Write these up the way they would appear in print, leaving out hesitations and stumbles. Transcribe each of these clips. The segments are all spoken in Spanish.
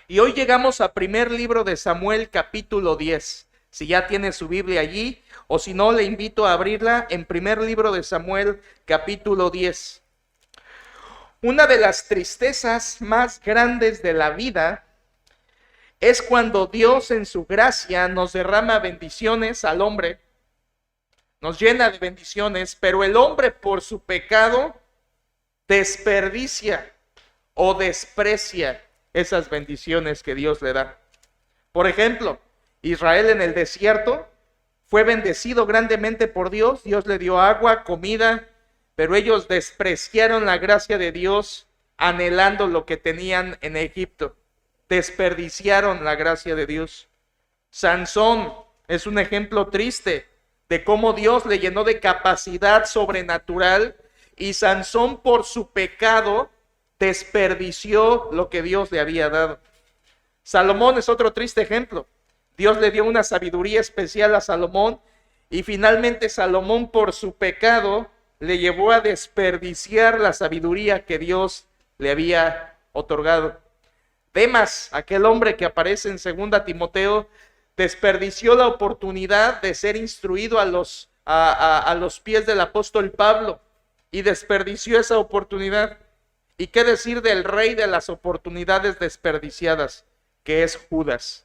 Y hoy llegamos a primer libro de Samuel, capítulo 10. Si ya tiene su Biblia allí, o si no, le invito a abrirla en primer libro de Samuel, capítulo 10. Una de las tristezas más grandes de la vida es cuando Dios en su gracia nos derrama bendiciones al hombre, nos llena de bendiciones, pero el hombre por su pecado desperdicia o desprecia esas bendiciones que Dios le da. Por ejemplo, Israel en el desierto fue bendecido grandemente por Dios. Dios le dio agua, comida, pero ellos despreciaron la gracia de Dios anhelando lo que tenían en Egipto. Desperdiciaron la gracia de Dios. Sansón es un ejemplo triste de cómo Dios le llenó de capacidad sobrenatural y Sansón por su pecado desperdició lo que Dios le había dado. Salomón es otro triste ejemplo. Dios le dio una sabiduría especial a Salomón y finalmente Salomón por su pecado le llevó a desperdiciar la sabiduría que Dios le había otorgado. Demas, aquel hombre que aparece en 2 Timoteo, desperdició la oportunidad de ser instruido a los pies del apóstol Pablo y desperdició esa oportunidad. ¿Y qué decir del rey de las oportunidades desperdiciadas, que es Judas?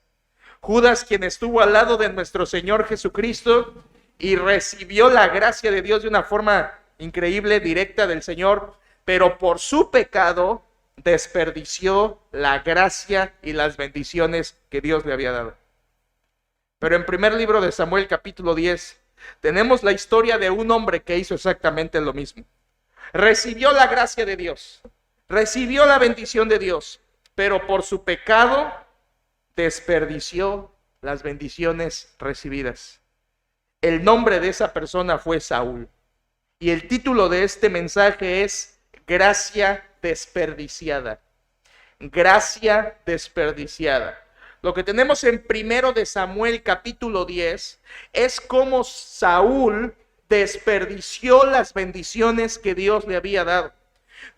Judas, quien estuvo al lado de nuestro Señor Jesucristo y recibió la gracia de Dios de una forma increíble, directa del Señor, pero por su pecado desperdició la gracia y las bendiciones que Dios le había dado. Pero en primer libro de Samuel, capítulo 10, tenemos la historia de un hombre que hizo exactamente lo mismo. Recibió la gracia de Dios, recibió la bendición de Dios, pero por su pecado desperdició las bendiciones recibidas. El nombre de esa persona fue Saúl. Y el título de este mensaje es Gracia desperdiciada. Gracia desperdiciada. Lo que tenemos en primero de Samuel capítulo 10 es cómo Saúl desperdició las bendiciones que Dios le había dado.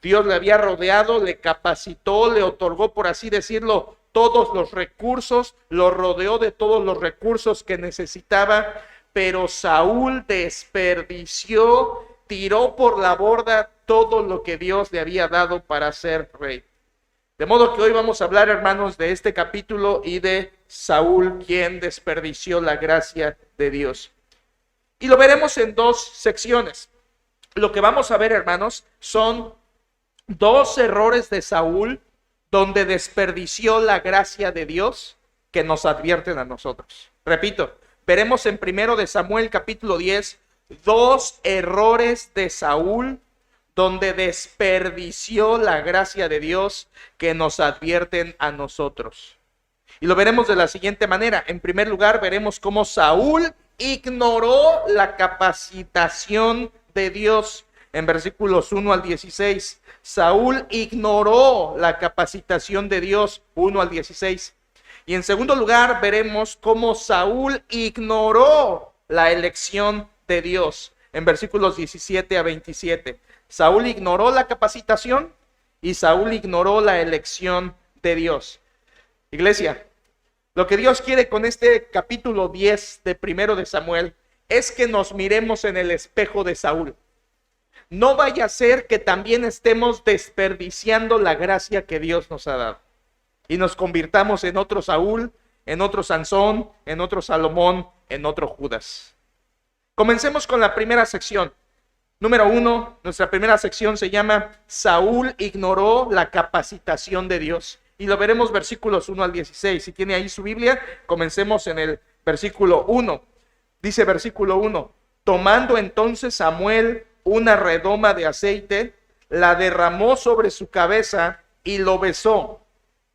Dios le había rodeado, le capacitó, le otorgó, por así decirlo, todos los recursos, lo rodeó de todos los recursos que necesitaba, pero Saúl desperdició, tiró por la borda todo lo que Dios le había dado para ser rey. De modo que hoy vamos a hablar, hermanos, de este capítulo y de Saúl, quien desperdició la gracia de Dios. Y lo veremos en dos secciones. Lo que vamos a ver, hermanos, son dos errores de Saúl donde desperdició la gracia de Dios que nos advierten a nosotros. Repito, veremos en primero de Samuel capítulo 10 dos errores de Saúl donde desperdició la gracia de Dios que nos advierten a nosotros. Y lo veremos de la siguiente manera. En primer lugar, veremos cómo Saúl ignoró la capacitación de Dios. En versículos 1 al 16, Saúl ignoró la capacitación de Dios, 1 al 16. Y en segundo lugar, veremos cómo Saúl ignoró la elección de Dios, en versículos 17 a 27. Saúl ignoró la capacitación y Saúl ignoró la elección de Dios. Iglesia, lo que Dios quiere con este capítulo 10 de primero de Samuel es que nos miremos en el espejo de Saúl. No vaya a ser que también estemos desperdiciando la gracia que Dios nos ha dado y nos convirtamos en otro Saúl, en otro Sansón, en otro Salomón, en otro Judas. Comencemos con la primera sección. Número 1, nuestra primera sección se llama Saúl ignoró la capacitación de Dios. Y lo veremos versículos 1 al 16. Si tiene ahí su Biblia, comencemos en el versículo 1. Dice versículo 1, tomando entonces Samuel una redoma de aceite, la derramó sobre su cabeza y lo besó.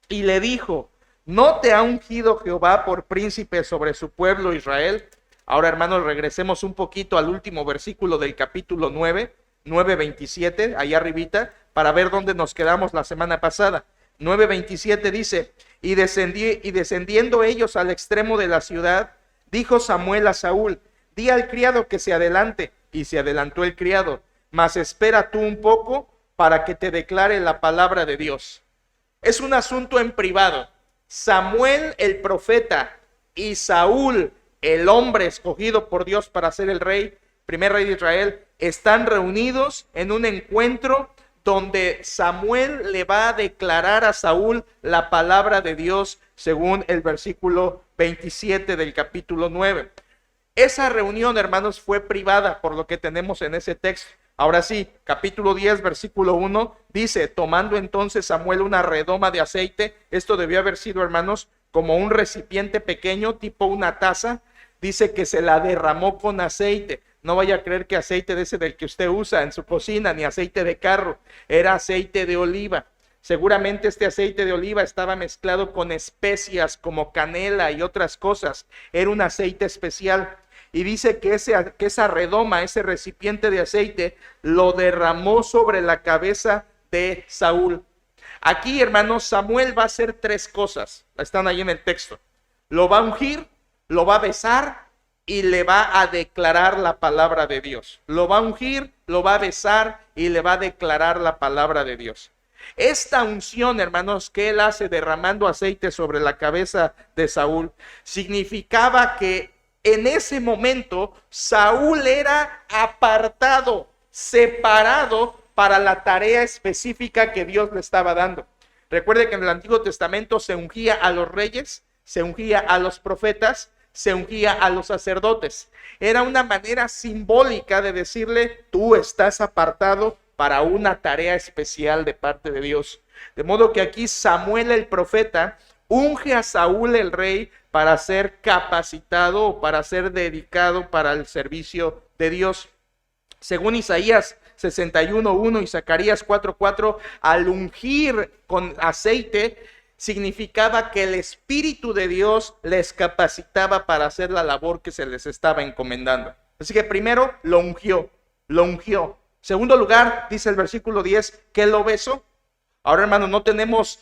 Y le dijo, ¿no te ha ungido Jehová por príncipe sobre su pueblo Israel? Ahora, hermanos, regresemos un poquito al último versículo del capítulo 9, 9:27, allá arribita, para ver dónde nos quedamos la semana pasada. 9:27 dice, y descendiendo ellos al extremo de la ciudad, dijo Samuel a Saúl, di al criado que se adelante, y se adelantó el criado, mas espera tú un poco para que te declare la palabra de Dios. Es un asunto en privado. Samuel el profeta y Saúl el hombre escogido por Dios para ser el rey, primer rey de Israel, están reunidos en un encuentro donde Samuel le va a declarar a Saúl la palabra de Dios según el versículo 27 del capítulo 9. Esa reunión, hermanos, fue privada por lo que tenemos en ese texto. Ahora sí, capítulo 10, versículo 1, dice, tomando entonces Samuel una redoma de aceite, esto debió haber sido, hermanos, como un recipiente pequeño, tipo una taza, dice que se la derramó con aceite. No vaya a creer que aceite de ese del que usted usa en su cocina, ni aceite de carro, era aceite de oliva. Seguramente este aceite de oliva estaba mezclado con especias como canela y otras cosas. Era un aceite especial. Y dice que esa redoma, ese recipiente de aceite, lo derramó sobre la cabeza de Saúl. Aquí, hermanos, Samuel va a hacer tres cosas. Están ahí en el texto. Lo va a ungir, lo va a besar y le va a declarar la palabra de Dios. Lo va a ungir, lo va a besar y le va a declarar la palabra de Dios. Esta unción, hermanos, que él hace derramando aceite sobre la cabeza de Saúl, significaba que en ese momento Saúl era apartado, separado para la tarea específica que Dios le estaba dando. Recuerde que en el Antiguo Testamento se ungía a los reyes, se ungía a los profetas, se ungía a los sacerdotes. Era una manera simbólica de decirle, tú estás apartado para una tarea especial de parte de Dios. De modo que aquí Samuel el profeta unge a Saúl el rey para ser capacitado o para ser dedicado para el servicio de Dios. Según Isaías 61:1 y Zacarías 4:4, al ungir con aceite significaba que el Espíritu de Dios les capacitaba para hacer la labor que se les estaba encomendando. Así que primero lo ungió, lo ungió. Segundo lugar, dice el versículo 10, que lo besó. Ahora, hermanos, no tenemos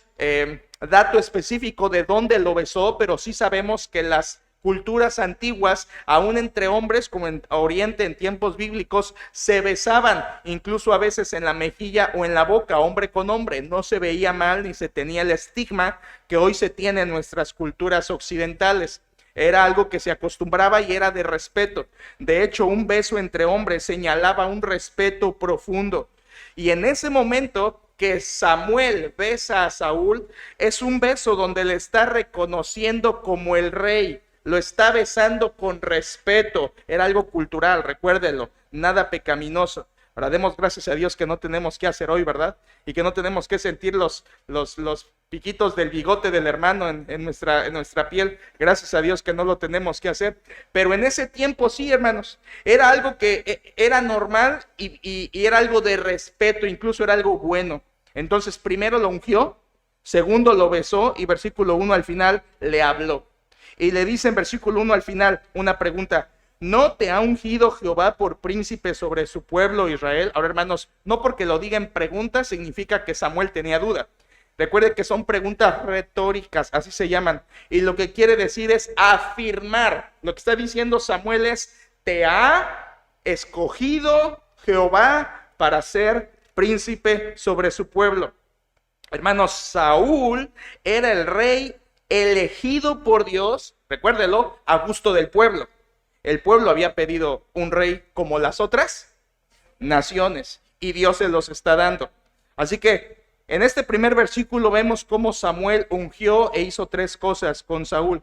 dato específico de dónde lo besó, pero sí sabemos que las culturas antiguas, aún entre hombres, como en Oriente en tiempos bíblicos, se besaban, incluso a veces en la mejilla o en la boca, hombre con hombre. No se veía mal ni se tenía el estigma que hoy se tiene en nuestras culturas occidentales. Era algo que se acostumbraba y era de respeto. De hecho, un beso entre hombres señalaba un respeto profundo. Y en ese momento que Samuel besa a Saúl, es un beso donde le está reconociendo como el rey. Lo está besando con respeto. Era algo cultural, recuérdenlo, nada pecaminoso. Ahora demos gracias a Dios que no tenemos que hacer hoy, ¿verdad? Y que no tenemos que sentir los piquitos del bigote del hermano en nuestra piel. Gracias a Dios que no lo tenemos que hacer. Pero en ese tiempo sí, hermanos, era algo que era normal y era algo de respeto, incluso era algo bueno. Entonces primero lo ungió, segundo lo besó y versículo 1 al final le habló. Y le dice en versículo 1 al final una pregunta: ¿no te ha ungido Jehová por príncipe sobre su pueblo Israel? Ahora, hermanos, no porque lo diga en pregunta significa que Samuel tenía duda. Recuerde que son preguntas retóricas, así se llaman. Y lo que quiere decir es afirmar. Lo que está diciendo Samuel es: ¿te ha escogido Jehová para ser príncipe sobre su pueblo? Hermanos, Saúl era el rey elegido por Dios, recuérdelo, a gusto del pueblo. El pueblo había pedido un rey como las otras naciones y Dios se los está dando. Así que en este primer versículo vemos cómo Samuel ungió e hizo tres cosas con Saúl.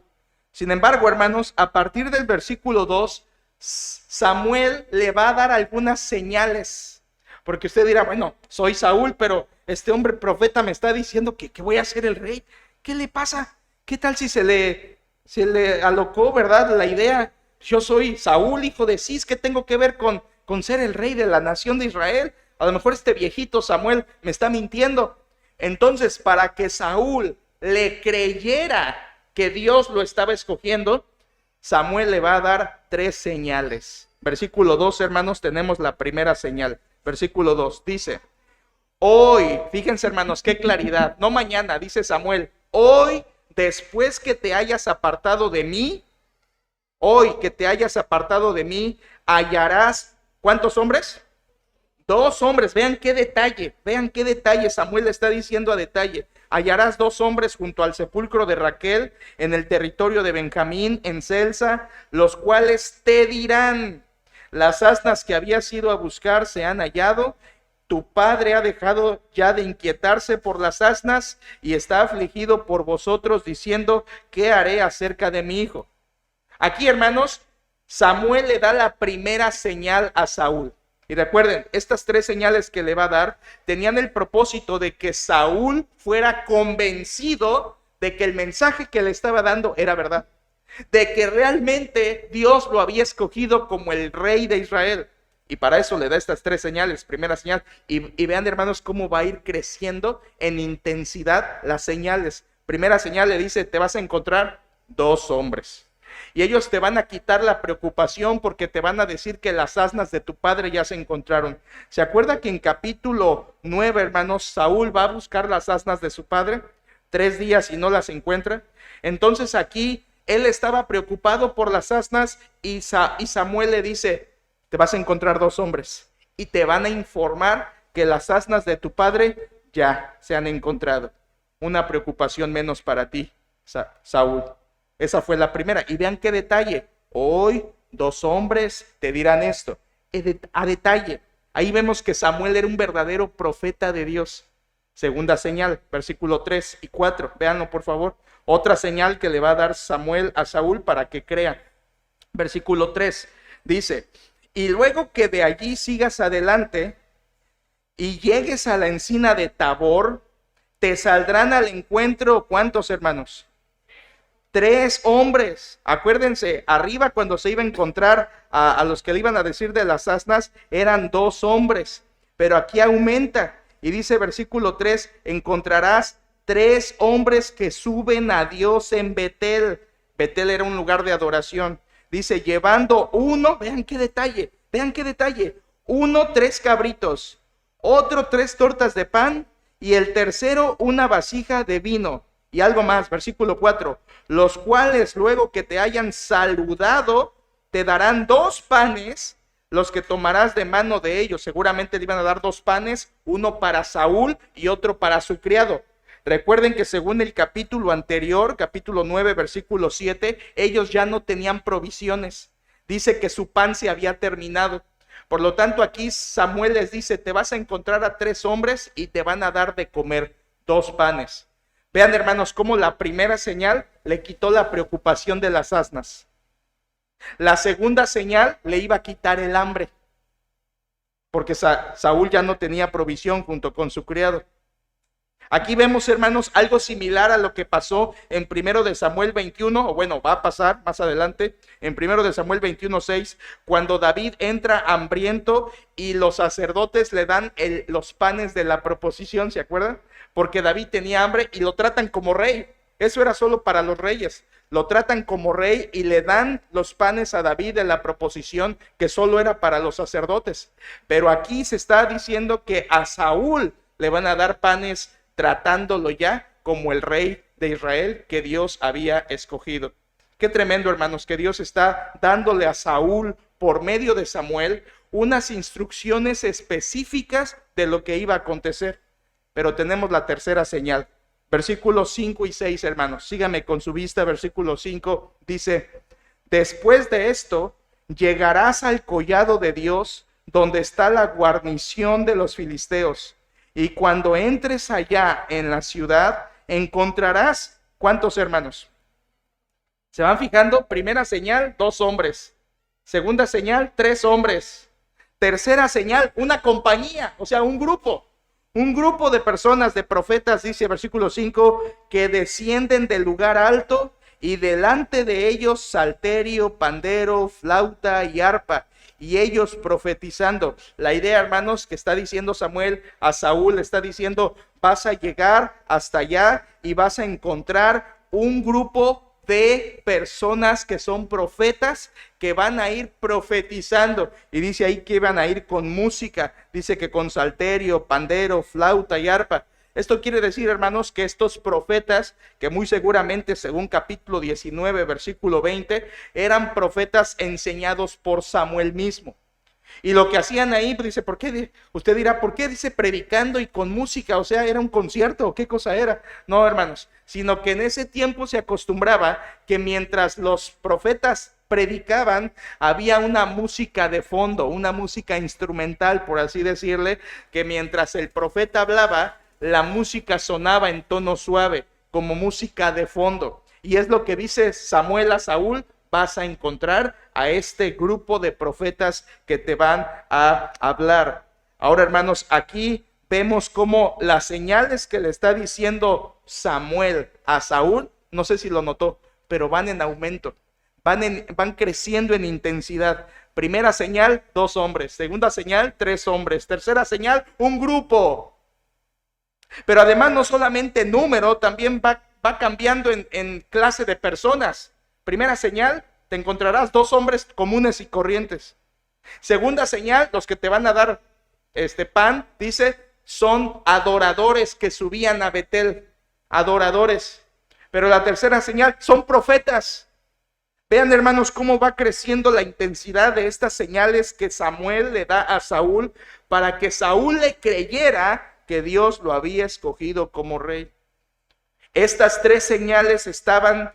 Sin embargo, hermanos, a partir del versículo 2, Samuel le va a dar algunas señales. Porque usted dirá, bueno, soy Saúl, pero este hombre profeta me está diciendo que voy a ser el rey. ¿Qué le pasa? ¿Qué tal si se le alocó, verdad, la idea? Yo soy Saúl, hijo de Cis, ¿qué tengo que ver con ser el rey de la nación de Israel? A lo mejor este viejito Samuel me está mintiendo. Entonces, para que Saúl le creyera que Dios lo estaba escogiendo, Samuel le va a dar tres señales. Versículo 2, hermanos, tenemos la primera señal. Versículo 2 dice: hoy, fíjense, hermanos, qué claridad, no mañana, dice Samuel, hoy, después que te hayas apartado de mí, hoy que te hayas apartado de mí, hallarás, ¿cuántos hombres? 2 hombres. Vean qué detalle Samuel le está diciendo a detalle. hallarás 2 hombres junto al sepulcro de Raquel en el territorio de Benjamín, en Celsa, los cuales te dirán: las asnas que habías ido a buscar se han hallado. Tu padre ha dejado ya de inquietarse por las asnas y está afligido por vosotros, diciendo: ¿qué haré acerca de mi hijo? Aquí, hermanos, Samuel le da la primera señal a Saúl. Y recuerden, estas 3 señales que le va a dar tenían el propósito de que Saúl fuera convencido de que el mensaje que le estaba dando era verdad, de que realmente Dios lo había escogido como el rey de Israel. Y para eso le da estas 3 señales. Primera señal, y vean, hermanos, cómo va a ir creciendo en intensidad las señales. Primera señal le dice: te vas a encontrar 2 hombres. Y ellos te van a quitar la preocupación porque te van a decir que las asnas de tu padre ya se encontraron. ¿Se acuerda que en capítulo 9, hermanos, Saúl va a buscar las asnas de su padre? 3 días y no las encuentra. Entonces aquí él estaba preocupado por las asnas y Samuel le dice: te vas a encontrar 2 hombres y te van a informar que las asnas de tu padre ya se han encontrado. Una preocupación menos para ti, Saúl. Esa fue la primera. Y vean qué detalle. Hoy 2 hombres te dirán esto. A detalle. Ahí vemos que Samuel era un verdadero profeta de Dios. Segunda señal, versículo 3 y 4. Véanlo, por favor. Otra señal que le va a dar Samuel a Saúl para que crea. Versículo 3 dice: y luego que de allí sigas adelante y llegues a la encina de Tabor, te saldrán al encuentro, ¿cuántos, hermanos? 3 hombres. Acuérdense, arriba cuando se iba a encontrar a los que le iban a decir de las asnas, eran 2 hombres. Pero aquí aumenta y dice versículo 3, encontrarás 3 hombres que suben a Dios en Betel. Betel era un lugar de adoración. Dice, llevando uno, vean qué detalle, 1, 3 cabritos, otro 3 tortas de pan y el tercero una vasija de vino. Y algo más, versículo 4, los cuales luego que te hayan saludado, te darán 2 panes, los que tomarás de mano de ellos. Seguramente le iban a dar 2 panes, uno para Saúl y otro para su criado. Recuerden que según el capítulo anterior, capítulo 9, versículo 7, ellos ya no tenían provisiones. Dice que su pan se había terminado. Por lo tanto, aquí Samuel les dice, te vas a encontrar a 3 hombres y te van a dar de comer 2 panes. Vean, hermanos, cómo la primera señal le quitó la preocupación de las asnas. La segunda señal le iba a quitar el hambre, porque Saúl ya no tenía provisión junto con su criado. Aquí vemos, hermanos, algo similar a lo que pasó en 1 de Samuel 21, o bueno, va a pasar más adelante, en 1 de Samuel 21:6, cuando David entra hambriento y los sacerdotes le dan los panes de la proposición, ¿se acuerdan? Porque David tenía hambre y lo tratan como rey. Eso era solo para los reyes. Lo tratan como rey y le dan los panes a David de la proposición que solo era para los sacerdotes. Pero aquí se está diciendo que a Saúl le van a dar panes tratándolo ya como el rey de Israel que Dios había escogido. Qué tremendo, hermanos, que Dios está dándole a Saúl por medio de Samuel unas instrucciones específicas de lo que iba a acontecer. Pero tenemos la tercera señal. Versículos 5 y 6, hermanos. Síganme con su vista. Versículo 5 dice, después de esto, llegarás al collado de Dios, donde está la guarnición de los filisteos. Y cuando entres allá en la ciudad, encontrarás, ¿cuántos, hermanos? ¿Se van fijando? Primera señal, 2 hombres. Segunda señal, 3 hombres. Tercera señal, una compañía, o sea, un grupo. Un grupo de personas, de profetas, dice versículo 5, que descienden del lugar alto y delante de ellos salterio, pandero, flauta y arpa. Y ellos profetizando. La idea, hermanos, que está diciendo Samuel a Saúl, está diciendo, vas a llegar hasta allá y vas a encontrar un grupo de personas que son profetas que van a ir profetizando. Y dice ahí que van a ir con música. Dice que con salterio, pandero, flauta y arpa. Esto quiere decir, hermanos, que estos profetas, que muy seguramente según capítulo 19, versículo 20, eran profetas enseñados por Samuel mismo. Y lo que hacían ahí, pues dice, ¿por qué? Usted dirá, ¿por qué dice predicando y con música? O sea, ¿era un concierto o qué cosa era? No, hermanos, sino que en ese tiempo se acostumbraba que mientras los profetas predicaban, había una música de fondo, una música instrumental, por así decirle, que mientras el profeta hablaba, la música sonaba en tono suave, como música de fondo. Y es lo que dice Samuel a Saúl: vas a encontrar a este grupo de profetas que te van a hablar. Ahora, hermanos, aquí vemos cómo las señales que le está diciendo Samuel a Saúl, no sé si lo notó, pero van en aumento, van creciendo en intensidad. Primera señal, 2 hombres. Segunda señal, 3 hombres. Tercera señal, un grupo. Pero además no solamente número, también va cambiando en clase de personas. Primera señal, te encontrarás 2 hombres comunes y corrientes. Segunda señal, los que te van a dar pan, dice, son adoradores que subían a Betel, adoradores. Pero la tercera señal, son profetas. Vean, hermanos, cómo va creciendo la intensidad de estas señales que Samuel le da a Saúl para que Saúl le creyera que Dios lo había escogido como rey. Estas 3 señales estaban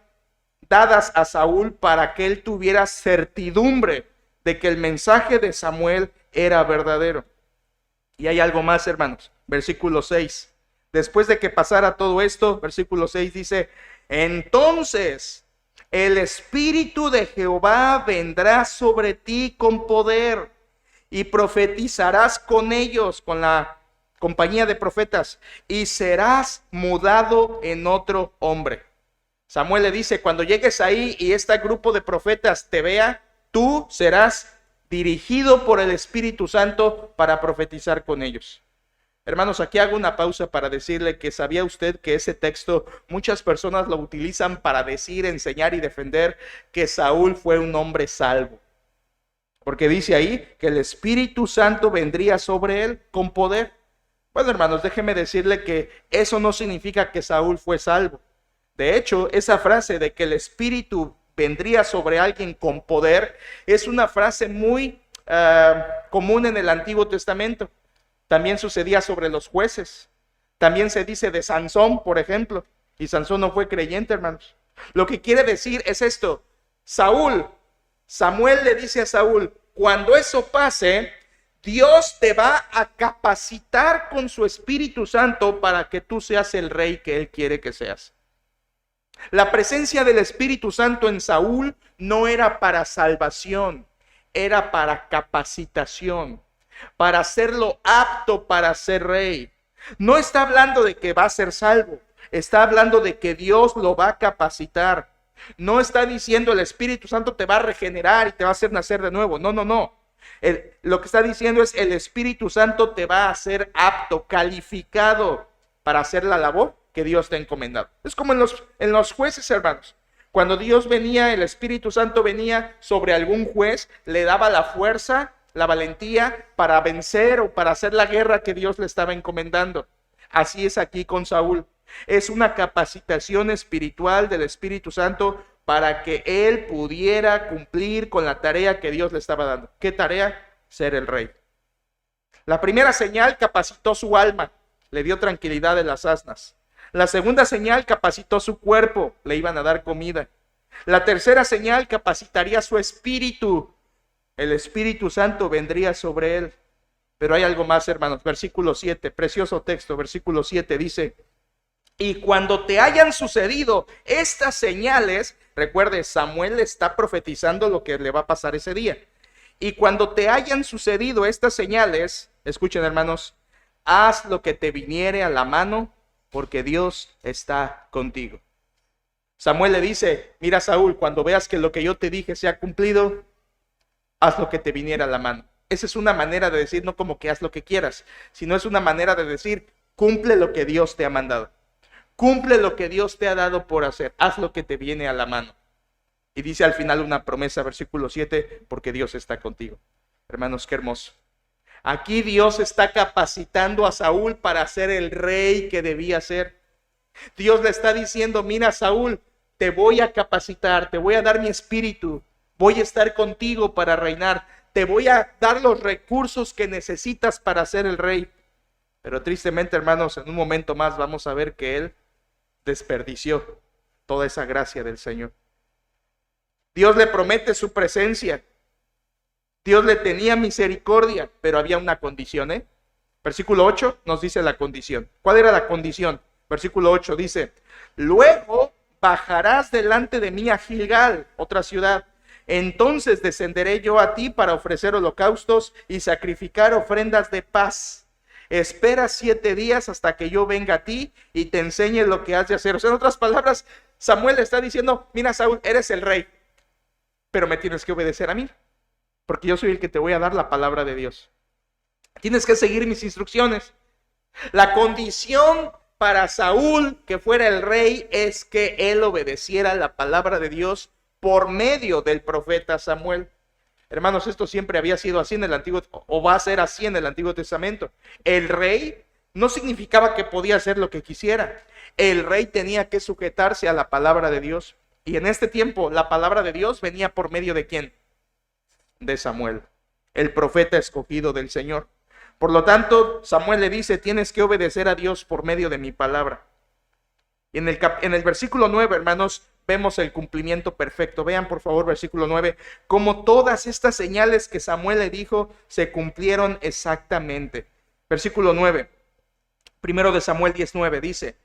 dadas a Saúl para que él tuviera certidumbre de que el mensaje de Samuel era verdadero. Y hay algo más, hermanos. Versículo 6. Después de que pasara todo esto, versículo 6 dice, entonces el Espíritu de Jehová vendrá sobre ti con poder y profetizarás con ellos, con la compañía de profetas, y serás mudado en otro hombre. Samuel le dice, cuando llegues ahí y este grupo de profetas te vea, tú serás dirigido por el Espíritu Santo para profetizar con ellos. Hermanos, aquí hago una pausa para decirle que ¿sabía usted que ese texto muchas personas lo utilizan para decir, enseñar y defender que Saúl fue un hombre salvo? Porque dice ahí que el Espíritu Santo vendría sobre él con poder. Bueno, hermanos, déjeme decirle que eso no significa que Saúl fue salvo. De hecho, esa frase de que el Espíritu vendría sobre alguien con poder es una frase muy común en el Antiguo Testamento. También sucedía sobre los jueces. También se dice de Sansón, por ejemplo. Y Sansón no fue creyente, hermanos. Lo que quiere decir es esto. Samuel le dice a Saúl, cuando eso pase, Dios te va a capacitar con su Espíritu Santo para que tú seas el rey que Él quiere que seas. La presencia del Espíritu Santo en Saúl no era para salvación, era para capacitación, para hacerlo apto para ser rey. No está hablando de que va a ser salvo, está hablando de que Dios lo va a capacitar. No está diciendo el Espíritu Santo te va a regenerar y te va a hacer nacer de nuevo. No. Lo que está diciendo es el Espíritu Santo te va a hacer apto, calificado para hacer la labor que Dios te ha encomendado. Es como en los jueces, hermanos. Cuando Dios venía, el Espíritu Santo venía sobre algún juez, le daba la fuerza, la valentía para vencer o para hacer la guerra que Dios le estaba encomendando. Así es aquí con Saúl. Es una capacitación espiritual del Espíritu Santo para que él pudiera cumplir con la tarea que Dios le estaba dando. ¿Qué tarea? Ser el rey. La primera señal capacitó su alma, le dio tranquilidad de las asnas. La segunda señal capacitó su cuerpo, le iban a dar comida. La tercera señal capacitaría su espíritu, el Espíritu Santo vendría sobre él. Pero hay algo más, hermanos. Versículo 7, precioso texto, versículo 7 dice, y cuando te hayan sucedido estas señales, recuerde, Samuel le está profetizando lo que le va a pasar ese día. Y cuando te hayan sucedido estas señales, escuchen, hermanos, haz lo que te viniere a la mano, porque Dios está contigo. Samuel le dice, mira Saúl, cuando veas que lo que yo te dije se ha cumplido, haz lo que te viniera a la mano. Esa es una manera de decir, no como que haz lo que quieras, sino es una manera de decir, cumple lo que Dios te ha mandado. Cumple lo que Dios te ha dado por hacer. Haz lo que te viene a la mano. Y dice al final una promesa, versículo 7, porque Dios está contigo. Hermanos, qué hermoso. Aquí Dios está capacitando a Saúl para ser el rey que debía ser. Dios le está diciendo, mira Saúl, te voy a capacitar, te voy a dar mi espíritu, voy a estar contigo para reinar. te voy a dar los recursos que necesitas para ser el rey. Pero tristemente, hermanos, en un momento más vamos a ver que él desperdició toda esa gracia del Señor. Dios le promete su presencia. Dios le tenía misericordia, pero había una condición, Versículo 8 nos dice la condición. ¿Cuál era la condición? Versículo 8 dice: luego bajarás delante de mí a Gilgal, otra ciudad. Entonces descenderé yo a ti para ofrecer holocaustos y sacrificar ofrendas de paz. Espera 7 días hasta que yo venga a ti y te enseñe lo que has de hacer. O sea, en otras palabras, Samuel le está diciendo: mira, Saúl, eres el rey, pero me tienes que obedecer a mí, porque yo soy el que te voy a dar la palabra de Dios. Tienes que seguir mis instrucciones. La condición para Saúl que fuera el rey es que él obedeciera la palabra de Dios por medio del profeta Samuel. Hermanos, esto siempre había sido así en el Antiguo, o va a ser así en el Antiguo Testamento. El rey no significaba que podía hacer lo que quisiera. El rey tenía que sujetarse a la palabra de Dios. Y en este tiempo la palabra de Dios venía por medio ¿de quién? De Samuel, el profeta escogido del Señor. Por lo tanto, Samuel le dice: tienes que obedecer a Dios por medio de mi palabra. Y en el versículo 9, hermanos, vemos el cumplimiento perfecto. Vean por favor versículo 9, como todas estas señales que Samuel le dijo se cumplieron exactamente. Versículo 9, primero de Samuel 19, dice: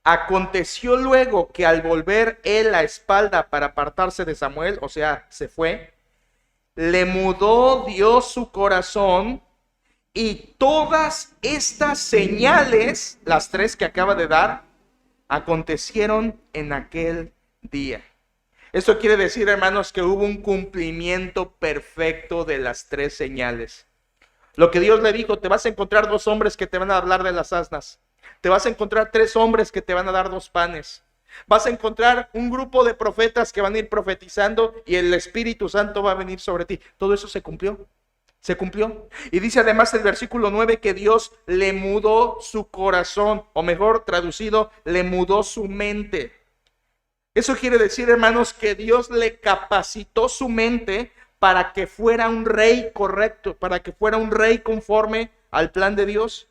aconteció luego que al volver él la espalda para apartarse de Samuel, o sea, se fue, le mudó Dios su corazón. Y todas estas señales, las 3 que acaba de dar, acontecieron en aquel día. Esto quiere decir, hermanos, que hubo un cumplimiento perfecto de las 3 señales. Lo que Dios le dijo: te vas a encontrar 2 hombres que te van a hablar de las asnas. Te vas a encontrar 3 hombres que te van a dar 2 panes. Vas a encontrar un grupo de profetas que van a ir profetizando y el Espíritu Santo va a venir sobre ti. Todo eso se cumplió. Se cumplió. Y dice además el versículo 9 que Dios le mudó su corazón, o mejor traducido, le mudó su mente. Eso quiere decir, hermanos, que Dios le capacitó su mente para que fuera un rey correcto, para que fuera un rey conforme al plan de Dios.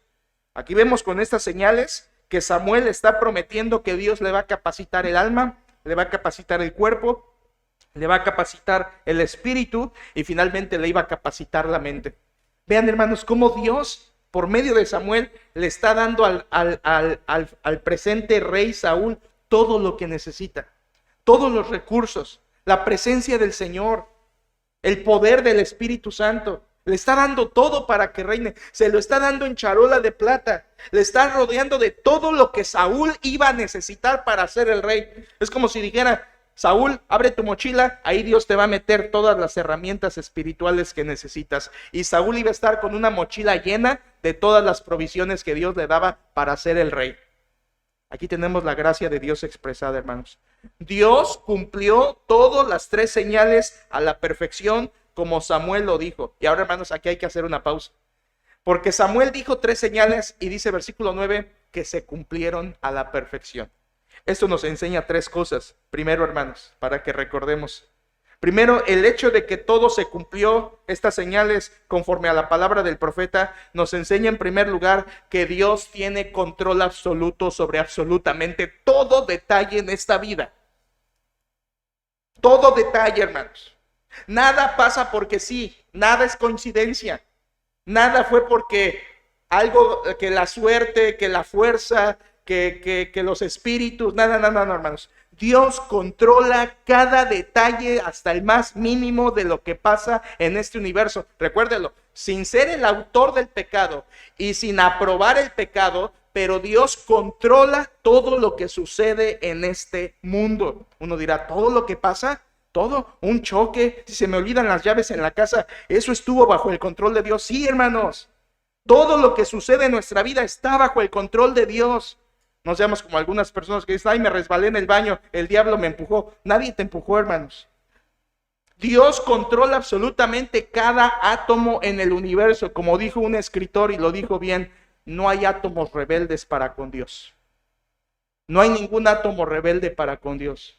Aquí vemos con estas señales que Samuel está prometiendo que Dios le va a capacitar el alma, le va a capacitar el cuerpo, le va a capacitar el espíritu y finalmente le iba a capacitar la mente. Vean, hermanos, cómo Dios, por medio de Samuel, le está dando al presente rey Saúl todo lo que necesita, todos los recursos, la presencia del Señor, el poder del Espíritu Santo. Le está dando todo para que reine. Se lo está dando en charola de plata. Le está rodeando de todo lo que Saúl iba a necesitar para ser el rey. Es como si dijera: Saúl, abre tu mochila, ahí Dios te va a meter todas las herramientas espirituales que necesitas. Y Saúl iba a estar con una mochila llena de todas las provisiones que Dios le daba para ser el rey. Aquí tenemos la gracia de Dios expresada, hermanos. Dios cumplió todas las 3 señales a la perfección, como Samuel lo dijo. Y ahora, hermanos, aquí hay que hacer una pausa. Porque Samuel dijo 3 señales y dice versículo 9 que se cumplieron a la perfección. Esto nos enseña 3 cosas. Primero, hermanos, para que recordemos. Primero, el hecho de que todo se cumplió, estas señales conforme a la palabra del profeta, nos enseña en primer lugar que Dios tiene control absoluto sobre absolutamente todo detalle en esta vida. Todo detalle, hermanos. Nada pasa porque sí, nada es coincidencia. Nada fue porque algo, que la suerte, que la fuerza, que los espíritus, nada, hermanos. Dios controla cada detalle hasta el más mínimo de lo que pasa en este universo. Recuérdelo, sin ser el autor del pecado y sin aprobar el pecado, pero Dios controla todo lo que sucede en este mundo. Uno dirá: ¿todo lo que pasa? Todo, un choque, si se me olvidan las llaves en la casa, eso estuvo bajo el control de Dios. Sí, hermanos, todo lo que sucede en nuestra vida está bajo el control de Dios. No seamos como algunas personas que dicen: ay, me resbalé en el baño, el diablo me empujó. Nadie te empujó, hermanos. Dios controla absolutamente cada átomo en el universo. Como dijo un escritor y lo dijo bien: no hay átomos rebeldes para con Dios. No hay ningún átomo rebelde para con Dios.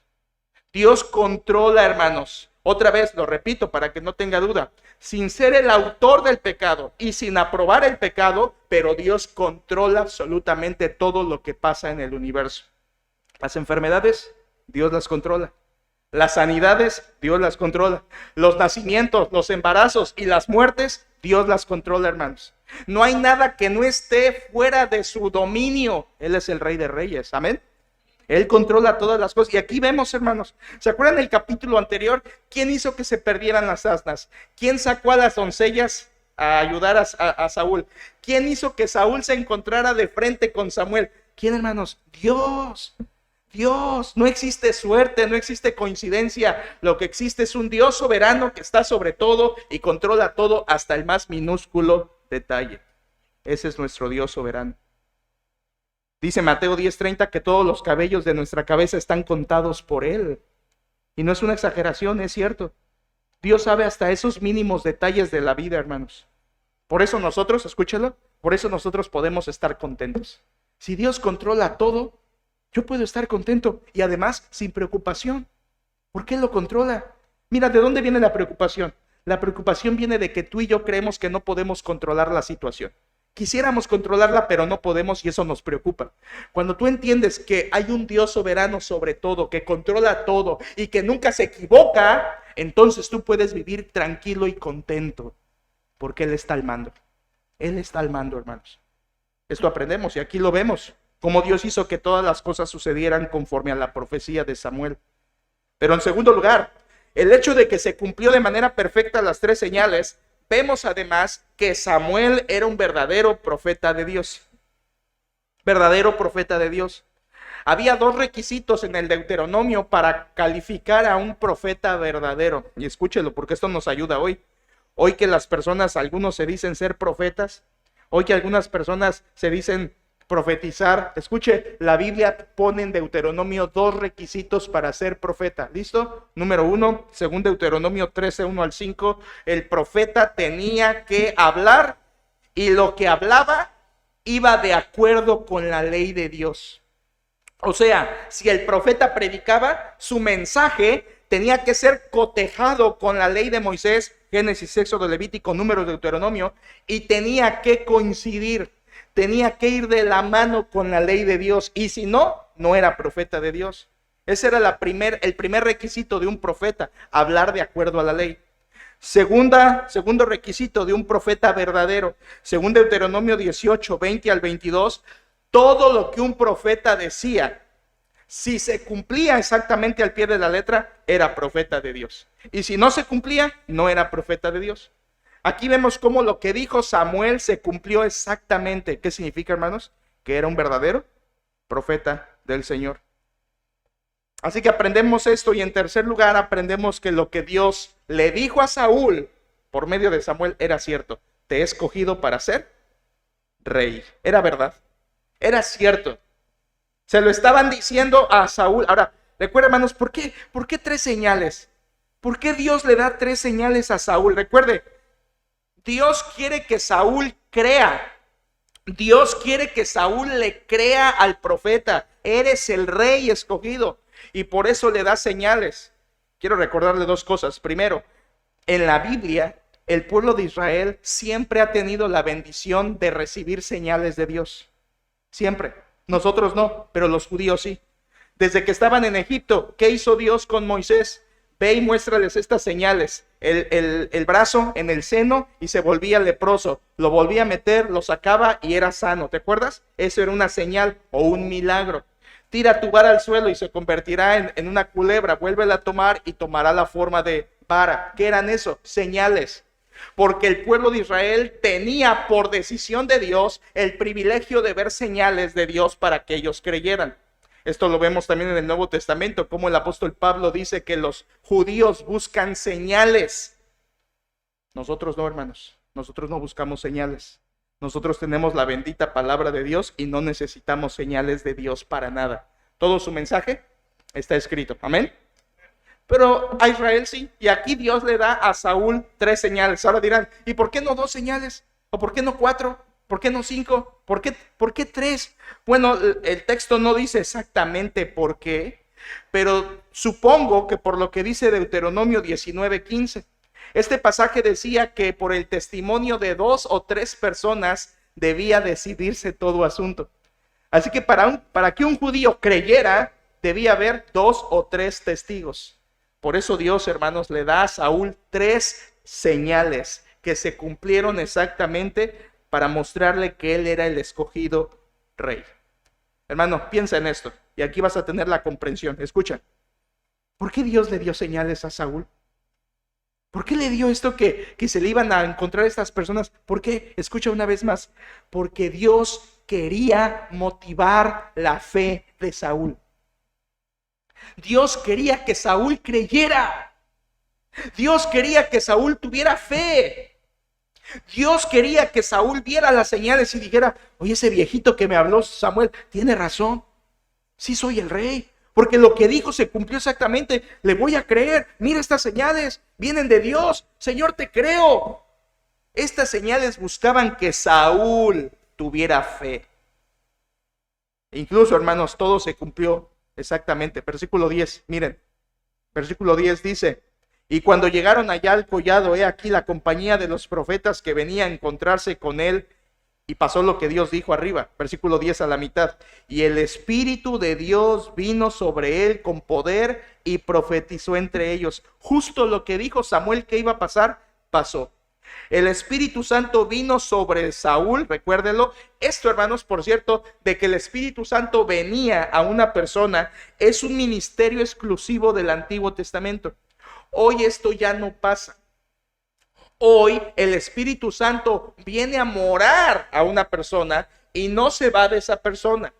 Dios controla, hermanos, Otra vez, lo repito para que no tenga duda, sin ser el autor del pecado y sin aprobar el pecado, pero Dios controla absolutamente todo lo que pasa en el universo. Las enfermedades, Dios las controla. Las sanidades, Dios las controla. Los nacimientos, los embarazos y las muertes, Dios las controla, hermanos. No hay nada que no esté fuera de su dominio. Él es el Rey de Reyes, amén. Él controla todas las cosas. Y aquí vemos, hermanos, ¿se acuerdan del capítulo anterior? ¿Quién hizo que se perdieran las asnas? ¿Quién sacó a las doncellas a ayudar a Saúl? ¿Quién hizo que Saúl se encontrara de frente con Samuel? ¿Quién, hermanos? Dios. Dios. No existe suerte, no existe coincidencia. Lo que existe es un Dios soberano que está sobre todo y controla todo hasta el más minúsculo detalle. Ese es nuestro Dios soberano. Dice Mateo 10:30 que todos los cabellos de nuestra cabeza están contados por Él. Y no es una exageración, es cierto. Dios sabe hasta esos mínimos detalles de la vida, hermanos. Por eso nosotros, escúchalo, por eso nosotros podemos estar contentos. Si Dios controla todo, yo puedo estar contento y además sin preocupación. ¿Por qué lo controla? Mira, ¿de dónde viene la preocupación? La preocupación viene de que tú y yo creemos que no podemos controlar la situación. Quisiéramos controlarla, pero no podemos y eso nos preocupa. Cuando tú entiendes que hay un Dios soberano sobre todo, que controla todo y que nunca se equivoca, entonces tú puedes vivir tranquilo y contento, porque Él está al mando. Él está al mando, hermanos. Esto aprendemos y aquí lo vemos, cómo Dios hizo que todas las cosas sucedieran conforme a la profecía de Samuel. Pero en segundo lugar, el hecho de que se cumplió de manera perfecta las 3 señales, vemos además que Samuel era un verdadero profeta de Dios. Verdadero profeta de Dios. Había 2 requisitos en el Deuteronomio para calificar a un profeta verdadero. Y escúchelo, porque esto nos ayuda hoy. Hoy que las personas, algunos se dicen ser profetas. Hoy que algunas personas se dicen profetizar. Escuche, la Biblia pone en Deuteronomio 2 requisitos para ser profeta. ¿Listo? Número 1, según Deuteronomio 13, 1 al 5, el profeta tenía que hablar y lo que hablaba iba de acuerdo con la ley de Dios. O sea, si el profeta predicaba, su mensaje tenía que ser cotejado con la ley de Moisés, Génesis, Éxodo, Levítico, Números, Deuteronomio, y tenía que coincidir. Tenía que ir de la mano con la ley de Dios. Y si no, no era profeta de Dios. Ese era el primer requisito de un profeta, hablar de acuerdo a la ley. Segundo requisito de un profeta verdadero. Según Deuteronomio 18, 20 al 22, todo lo que un profeta decía, si se cumplía exactamente al pie de la letra, era profeta de Dios. Y si no se cumplía, no era profeta de Dios. Aquí vemos cómo lo que dijo Samuel se cumplió exactamente. ¿Qué significa, hermanos? Que era un verdadero profeta del Señor. Así que aprendemos esto y en tercer lugar aprendemos que lo que Dios le dijo a Saúl por medio de Samuel era cierto. Te he escogido para ser rey. Era verdad. Era cierto. Se lo estaban diciendo a Saúl. Ahora, recuerden, hermanos, ¿por qué 3 señales? ¿Por qué Dios le da 3 señales a Saúl? Recuerde, Dios quiere que Saúl crea. Dios quiere que Saúl le crea al profeta. Eres el rey escogido. Y por eso le da señales. Quiero recordarle 2 cosas. Primero, en la Biblia, el pueblo de Israel siempre ha tenido la bendición de recibir señales de Dios. Siempre. Nosotros no, pero los judíos sí. Desde que estaban en Egipto, ¿qué hizo Dios con Moisés? Ve y muéstrales estas señales. El brazo en el seno y se volvía leproso. Lo volvía a meter, lo sacaba y era sano. ¿Te acuerdas? Eso era una señal o un milagro. Tira tu vara al suelo y se convertirá en una culebra. Vuélvela a tomar y tomará la forma de vara. ¿Qué eran eso? Señales. Porque el pueblo de Israel tenía por decisión de Dios el privilegio de ver señales de Dios para que ellos creyeran. Esto lo vemos también en el Nuevo Testamento, como el apóstol Pablo dice que los judíos buscan señales. Nosotros no, hermanos. Nosotros no buscamos señales. Nosotros tenemos la bendita palabra de Dios y no necesitamos señales de Dios para nada. Todo su mensaje está escrito. Amén. Pero a Israel sí. Y aquí Dios le da a Saúl 3 señales. Ahora dirán, ¿y por qué no 2 señales? ¿O por qué no 4? ¿Por qué no 5? ¿Por qué 3? Bueno, el texto no dice exactamente por qué, pero supongo que por lo que dice Deuteronomio 19:15. Este pasaje decía que por el testimonio de 2 o 3 personas debía decidirse todo asunto. Así que para que un judío creyera, debía haber 2 o 3 testigos. Por eso Dios, hermanos, le da a Saúl 3 señales que se cumplieron exactamente para mostrarle que él era el escogido rey. Hermano, piensa en esto y aquí vas a tener la comprensión. Escucha, ¿por qué Dios le dio señales a Saúl? ¿Por qué le dio esto que se le iban a encontrar estas personas? ¿Por qué? Escucha una vez más. Porque Dios quería motivar la fe de Saúl. Dios quería que Saúl creyera. Dios quería que Saúl tuviera fe. Dios quería que Saúl viera las señales y dijera, oye, ese viejito que me habló Samuel tiene razón. Sí soy el rey. Porque lo que dijo se cumplió exactamente. Le voy a creer. Mira, estas señales vienen de Dios. Señor, te creo. Estas señales buscaban que Saúl tuviera fe. Incluso, hermanos, todo se cumplió exactamente. Versículo 10, miren. Versículo 10 dice, y cuando llegaron allá al collado, he aquí la compañía de los profetas que venía a encontrarse con él. Y pasó lo que Dios dijo arriba, versículo 10 a la mitad. Y el Espíritu de Dios vino sobre él con poder y profetizó entre ellos. Justo lo que dijo Samuel que iba a pasar, pasó. El Espíritu Santo vino sobre Saúl, recuérdelo. Esto, hermanos, por cierto, de que el Espíritu Santo venía a una persona, es un ministerio exclusivo del Antiguo Testamento. Hoy esto ya no pasa. Hoy el Espíritu Santo viene a morar a una persona y no se va de esa persona.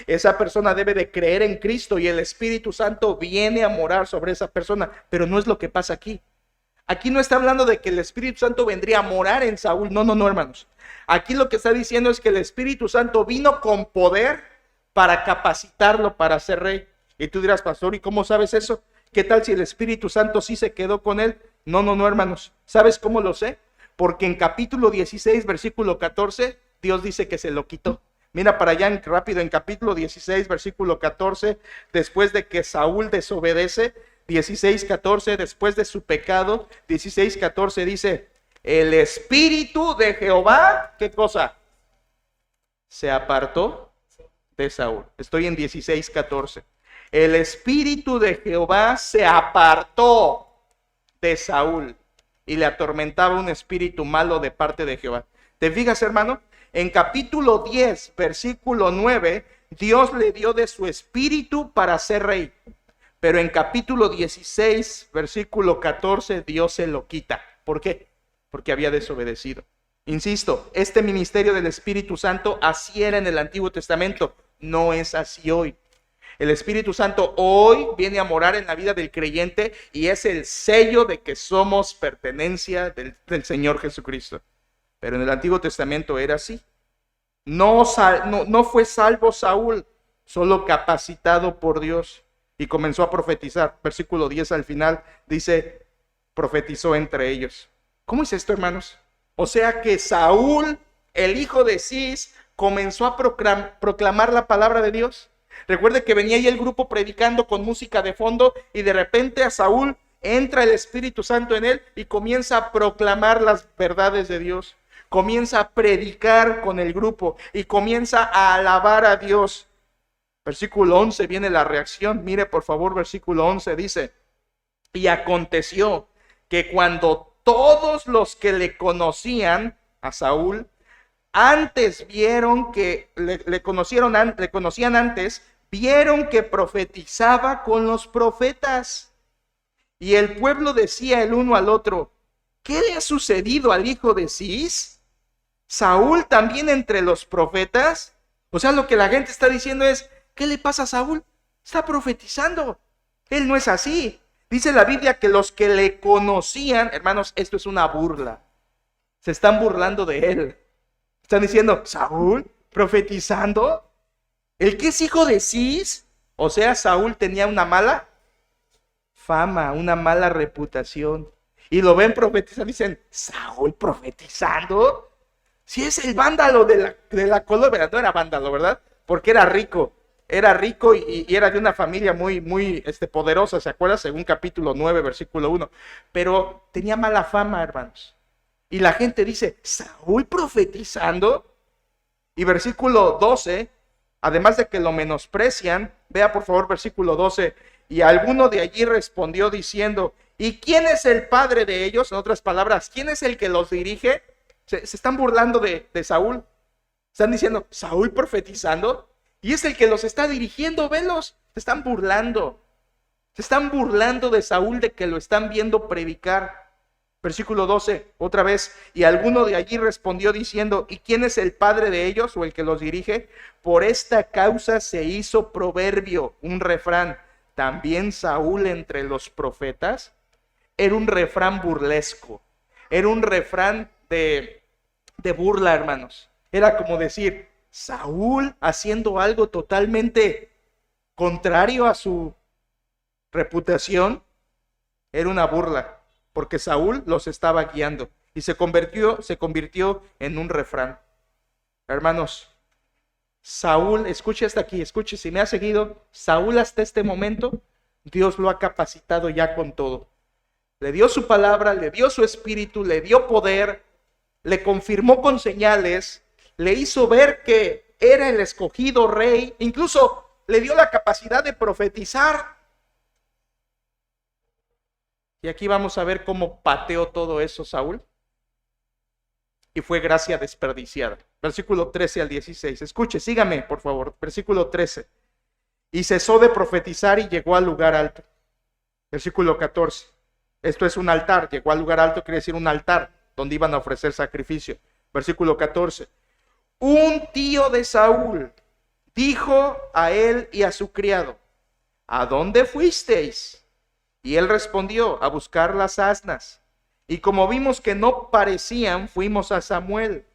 Esa persona debe de creer en Cristo y el Espíritu Santo viene a morar sobre esa persona. Pero no es lo que pasa aquí. Aquí no está hablando de que el Espíritu Santo vendría a morar en Saúl. No, hermanos. Aquí lo que está diciendo es que el Espíritu Santo vino con poder para capacitarlo para ser rey. Y tú dirás, pastor, ¿y cómo sabes eso? ¿Qué tal si el Espíritu Santo sí se quedó con él? No, hermanos. ¿Sabes cómo lo sé? Porque en capítulo 16, versículo 14, Dios dice que se lo quitó. Mira para allá rápido, en capítulo 16, versículo 14, después de que Saúl desobedece, 16:14, después de su pecado, 16:14 dice, el Espíritu de Jehová, ¿qué cosa? Se apartó de Saúl. Estoy en 16:14. El Espíritu de Jehová se apartó de Saúl y le atormentaba un espíritu malo de parte de Jehová. ¿Te fijas, hermano? En capítulo 10, versículo 9, Dios le dio de su espíritu para ser rey. Pero en capítulo 16, versículo 14, Dios se lo quita. ¿Por qué? Porque había desobedecido. Insisto, este ministerio del Espíritu Santo así era en el Antiguo Testamento. No es así hoy. El Espíritu Santo hoy viene a morar en la vida del creyente y es el sello de que somos pertenencia del Señor Jesucristo. Pero en el Antiguo Testamento era así. No fue salvo Saúl, solo capacitado por Dios y comenzó a profetizar. Versículo 10 al final dice, profetizó entre ellos. ¿Cómo es esto, hermanos? O sea que Saúl, el hijo de Cis, comenzó a proclamar la palabra de Dios. Recuerde que venía ahí el grupo predicando con música de fondo y de repente a Saúl entra el Espíritu Santo en él y comienza a proclamar las verdades de Dios. Comienza a predicar con el grupo y comienza a alabar a Dios. Versículo 11 viene la reacción. Mire por favor, versículo 11 dice, y aconteció que cuando todos los que le conocían a Saúl antes vieron que le conocían antes, vieron que profetizaba con los profetas. Y el pueblo decía el uno al otro, ¿qué le ha sucedido al hijo de Cis? ¿Saúl también entre los profetas? O sea, lo que la gente está diciendo es, ¿qué le pasa a Saúl? Está profetizando. Él no es así. Dice la Biblia que los que le conocían, hermanos, esto es una burla. Se están burlando de él. Están diciendo, ¿Saúl profetizando? ¿El que es hijo de Cis? O sea, Saúl tenía una mala fama, una mala reputación. Y lo ven profetizar, dicen, ¿Saúl profetizando? Si es el vándalo de la colonia, no era vándalo, ¿verdad? Porque era rico. era rico y era de una familia muy poderosa, ¿se acuerdan? Según capítulo 9, versículo 1. Pero tenía mala fama, hermanos. Y la gente dice, ¿Saúl profetizando? Y versículo 12, además de que lo menosprecian, vea por favor versículo 12, y alguno de allí respondió diciendo, ¿y quién es el padre de ellos? En otras palabras, ¿quién es el que los dirige? Se están burlando de Saúl. Están diciendo, ¿Saúl profetizando? Y es el que los está dirigiendo, velos. Se están burlando. Se están burlando de Saúl, de que lo están viendo predicar. Versículo 12, otra vez. Y alguno de allí respondió diciendo, ¿y quién es el padre de ellos o el que los dirige? Por esta causa se hizo proverbio, un refrán. También Saúl entre los profetas. Era un refrán burlesco. Era un refrán de burla, hermanos. Era como decir, Saúl haciendo algo totalmente contrario a su reputación. Era una burla, porque Saúl los estaba guiando y se convirtió en un refrán. Hermanos, Saúl, escuche hasta aquí, escuche, si me ha seguido, Saúl hasta este momento, Dios lo ha capacitado ya con todo. Le dio su palabra, le dio su espíritu, le dio poder, le confirmó con señales, le hizo ver que era el escogido rey, incluso le dio la capacidad de profetizar. Y aquí vamos a ver cómo pateó todo eso Saúl. Y fue gracia desperdiciada. Versículo 13 al 16. Escuche, sígame, por favor. Versículo 13. Y cesó de profetizar y llegó al lugar alto. Versículo 14. Esto es un altar. Llegó al lugar alto, quiere decir un altar donde iban a ofrecer sacrificio. Versículo 14. Un tío de Saúl dijo a él y a su criado, ¿a dónde fuisteis? Y él respondió, a buscar las asnas. Y como vimos que no parecían, fuimos a Samuel.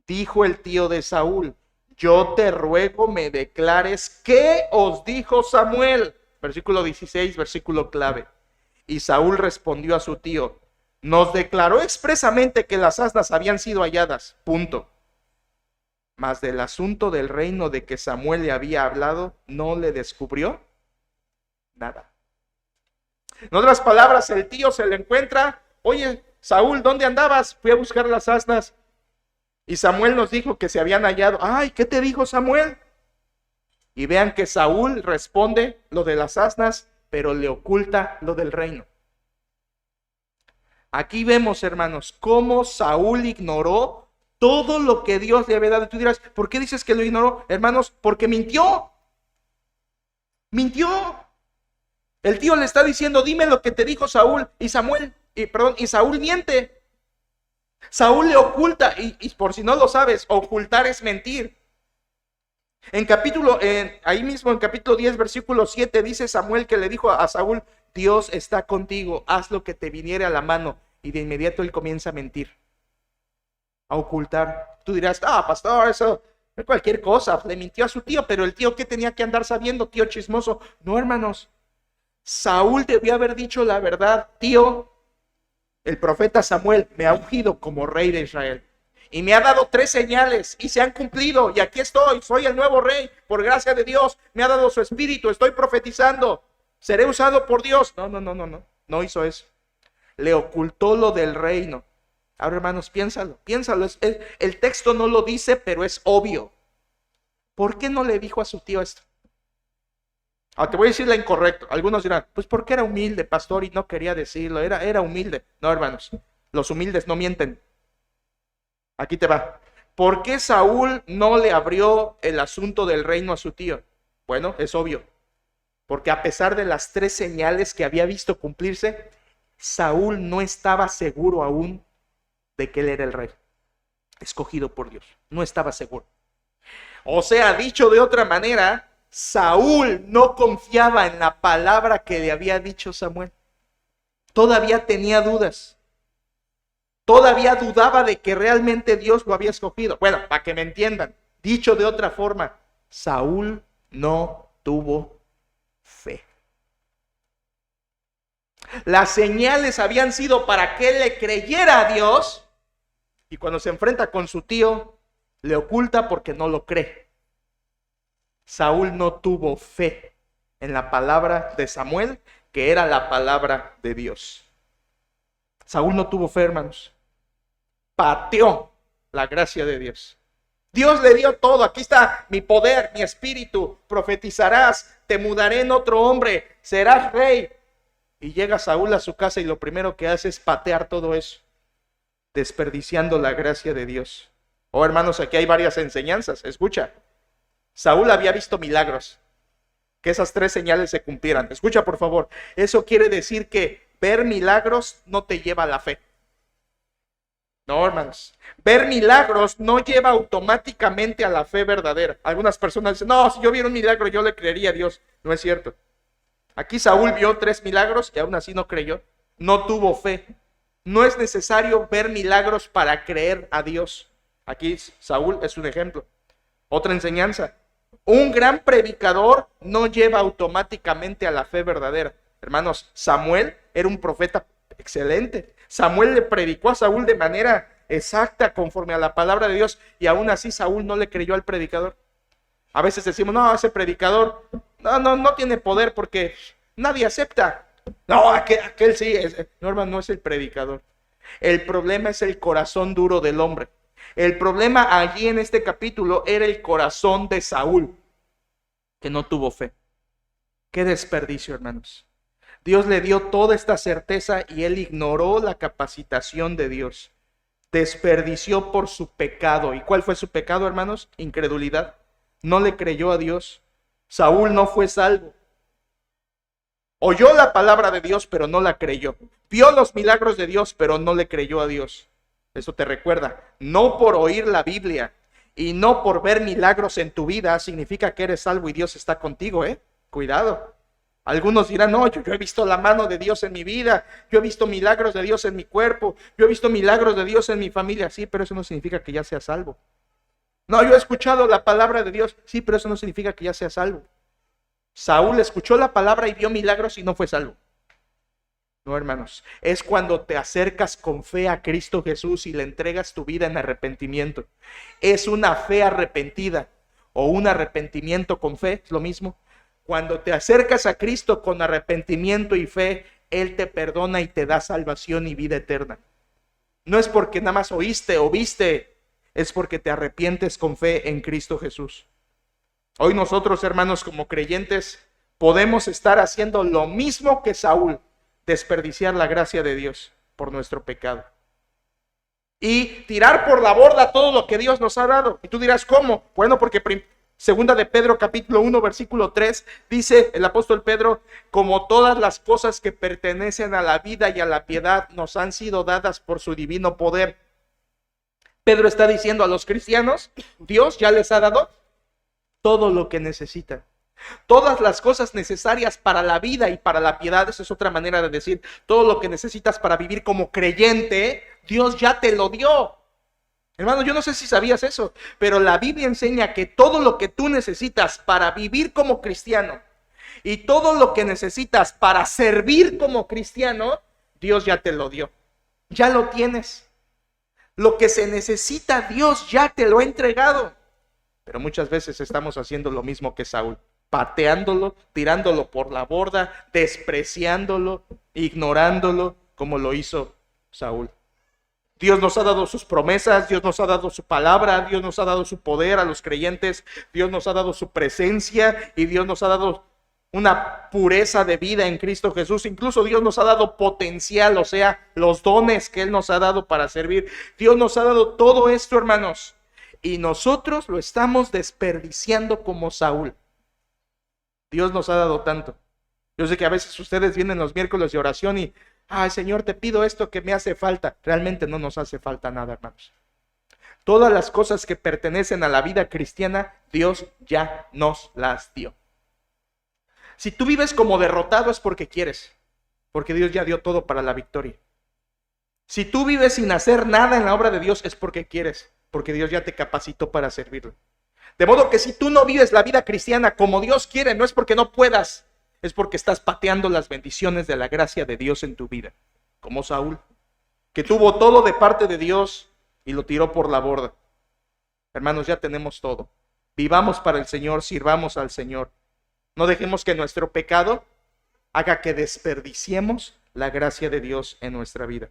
Dijo el tío de Saúl, yo te ruego me declares qué os dijo Samuel. Versículo 16, versículo clave. Y Saúl respondió a su tío, nos declaró expresamente que las asnas habían sido halladas, punto. Mas del asunto del reino de que Samuel le había hablado, no le descubrió nada. En otras palabras, el tío se le encuentra, oye, Saúl, ¿dónde andabas? Fui a buscar las asnas. Y Samuel nos dijo que se habían hallado. Ay, ¿qué te dijo Samuel? Y vean que Saúl responde lo de las asnas, pero le oculta lo del reino. Aquí vemos, hermanos, cómo Saúl ignoró todo lo que Dios le había dado. Tú dirás, ¿por qué dices que lo ignoró? Hermanos, porque mintió. Mintió. El tío le está diciendo, dime lo que te dijo Saúl. Y Saúl miente. Saúl le oculta. Y por si no lo sabes, ocultar es mentir. Ahí mismo en capítulo 10, versículo 7, dice Samuel que le dijo a Saúl, Dios está contigo, haz lo que te viniere a la mano. Y de inmediato él comienza a mentir, a ocultar. Tú dirás, pastor, eso es cualquier cosa, le mintió a su tío, pero el tío, ¿qué tenía que andar sabiendo? Tío chismoso. No, hermanos, Saúl debió haber dicho la verdad. Tío, el profeta Samuel me ha ungido como rey de Israel y me ha dado 3 señales y se han cumplido y aquí estoy, soy el nuevo rey, por gracia de Dios, me ha dado su espíritu, estoy profetizando, seré usado por Dios. No hizo eso. Le ocultó lo del reino. Ahora, hermanos, piénsalo. El texto no lo dice, pero es obvio. ¿Por qué no le dijo a su tío esto? Te voy a decir la incorrecto. Algunos dirán, pues porque era humilde, pastor, y no quería decirlo. Era humilde. No, hermanos, los humildes no mienten. Aquí te va. ¿Por qué Saúl no le abrió el asunto del reino a su tío? Bueno, es obvio. Porque a pesar de las 3 señales que había visto cumplirse, Saúl no estaba seguro aún de que él era el rey, escogido por Dios. No estaba seguro. O sea, dicho de otra manera, Saúl no confiaba en la palabra que le había dicho Samuel. Todavía tenía dudas. Todavía dudaba de que realmente Dios lo había escogido. Bueno, para que me entiendan, dicho de otra forma, Saúl no tuvo fe. Las señales habían sido para que él le creyera a Dios, y cuando se enfrenta con su tío, le oculta porque no lo cree. Saúl no tuvo fe en la palabra de Samuel, que era la palabra de Dios. Saúl no tuvo fe, hermanos. Pateó la gracia de Dios. Dios le dio todo. Aquí está mi poder, mi espíritu. Profetizarás, te mudaré en otro hombre, serás rey. Y llega Saúl a su casa y lo primero que hace es patear todo eso, desperdiciando la gracia de Dios. Oh, hermanos, aquí hay varias enseñanzas. Escucha. Saúl había visto milagros, que esas 3 señales se cumplieran. Escucha, por favor. Eso quiere decir que ver milagros no te lleva a la fe. No, hermanos. Ver milagros no lleva automáticamente a la fe verdadera. Algunas personas dicen, no, si yo viera un milagro, yo le creería a Dios. No es cierto. Aquí Saúl vio 3 milagros y aún así no creyó. No tuvo fe. No es necesario ver milagros para creer a Dios. Aquí Saúl es un ejemplo. Otra enseñanza. Un gran predicador no lleva automáticamente a la fe verdadera. Hermanos, Samuel era un profeta excelente. Samuel le predicó a Saúl de manera exacta, conforme a la palabra de Dios, y aún así Saúl no le creyó al predicador. A veces decimos, no, ese predicador no tiene poder porque nadie acepta. No, aquel sí. No, hermano, no es el predicador. El problema es el corazón duro del hombre. El problema allí en este capítulo era el corazón de Saúl, que no tuvo fe. Qué desperdicio, hermanos. Dios le dio toda esta certeza y él ignoró la capacitación de Dios. Desperdició por su pecado. ¿Y cuál fue su pecado, hermanos? Incredulidad. No le creyó a Dios. Saúl no fue salvo. Oyó la palabra de Dios, pero no la creyó. Vio los milagros de Dios, pero no le creyó a Dios. Eso te recuerda, no por oír la Biblia y no por ver milagros en tu vida significa que eres salvo y Dios está contigo, Cuidado. Algunos dirán, no, yo he visto la mano de Dios en mi vida, yo he visto milagros de Dios en mi cuerpo, yo he visto milagros de Dios en mi familia. Sí, pero eso no significa que ya sea salvo. No, yo he escuchado la palabra de Dios. Sí, pero eso no significa que ya sea salvo. Saúl escuchó la palabra y vio milagros y no fue salvo. No, hermanos, es cuando te acercas con fe a Cristo Jesús y le entregas tu vida en arrepentimiento. Es una fe arrepentida o un arrepentimiento con fe, es lo mismo. Cuando te acercas a Cristo con arrepentimiento y fe, Él te perdona y te da salvación y vida eterna. No es porque nada más oíste o viste, es porque te arrepientes con fe en Cristo Jesús. Hoy nosotros, hermanos, como creyentes, podemos estar haciendo lo mismo que Saúl, desperdiciar la gracia de Dios por nuestro pecado. Y tirar por la borda todo lo que Dios nos ha dado. Y tú dirás, ¿cómo? Bueno, porque segunda de Pedro capítulo 1 versículo 3 dice el apóstol Pedro, como todas las cosas que pertenecen a la vida y a la piedad nos han sido dadas por su divino poder. Pedro está diciendo a los cristianos, Dios ya les ha dado todo lo que necesitan. Todas las cosas necesarias para la vida y para la piedad, esa es otra manera de decir, todo lo que necesitas para vivir como creyente, Dios ya te lo dio. Hermano, yo no sé si sabías eso, pero la Biblia enseña que todo lo que tú necesitas para vivir como cristiano y todo lo que necesitas para servir como cristiano, Dios ya te lo dio. Ya lo tienes. Lo que se necesita, Dios ya te lo ha entregado. Pero muchas veces estamos haciendo lo mismo que Saúl, pateándolo, tirándolo por la borda, despreciándolo, ignorándolo, como lo hizo Saúl. Dios nos ha dado sus promesas, Dios nos ha dado su palabra, Dios nos ha dado su poder a los creyentes, Dios nos ha dado su presencia y Dios nos ha dado una pureza de vida en Cristo Jesús. Incluso Dios nos ha dado potencial, o sea, los dones que Él nos ha dado para servir. Dios nos ha dado todo esto, hermanos, y nosotros lo estamos desperdiciando como Saúl. Dios nos ha dado tanto. Yo sé que a veces ustedes vienen los miércoles de oración y, ay, Señor, te pido esto que me hace falta. Realmente no nos hace falta nada, hermanos. Todas las cosas que pertenecen a la vida cristiana, Dios ya nos las dio. Si tú vives como derrotado es porque quieres, porque Dios ya dio todo para la victoria. Si tú vives sin hacer nada en la obra de Dios es porque quieres, porque Dios ya te capacitó para servirlo. De modo que si tú no vives la vida cristiana como Dios quiere, no es porque no puedas, es porque estás pateando las bendiciones de la gracia de Dios en tu vida, como Saúl, que tuvo todo de parte de Dios y lo tiró por la borda. Hermanos, ya tenemos todo. Vivamos para el Señor, sirvamos al Señor. No dejemos que nuestro pecado haga que desperdiciemos la gracia de Dios en nuestra vida.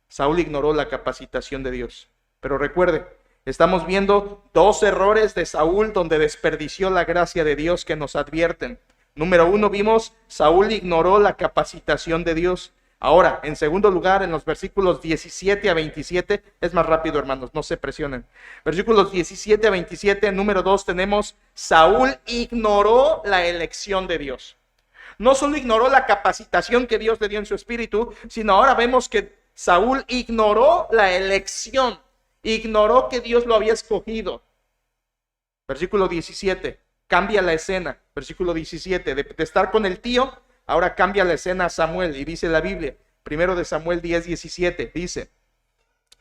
Saúl ignoró la capacitación de Dios. Pero recuerde, estamos viendo dos errores de Saúl donde desperdició la gracia de Dios que nos advierten. Número 1, vimos, Saúl ignoró la capacitación de Dios. Ahora, en segundo lugar, en los versículos 17 a 27, es más rápido, hermanos, no se presionen. Versículos 17 a 27, número 2, tenemos, Saúl ignoró la elección de Dios. No solo ignoró la capacitación que Dios le dio en su espíritu, sino ahora vemos que Saúl ignoró la elección, ignoró que Dios lo había escogido. Versículo 17, cambia la escena. Versículo 17, de estar con el tío, ahora cambia la escena a Samuel, y dice la Biblia, primero de Samuel 10:17, dice: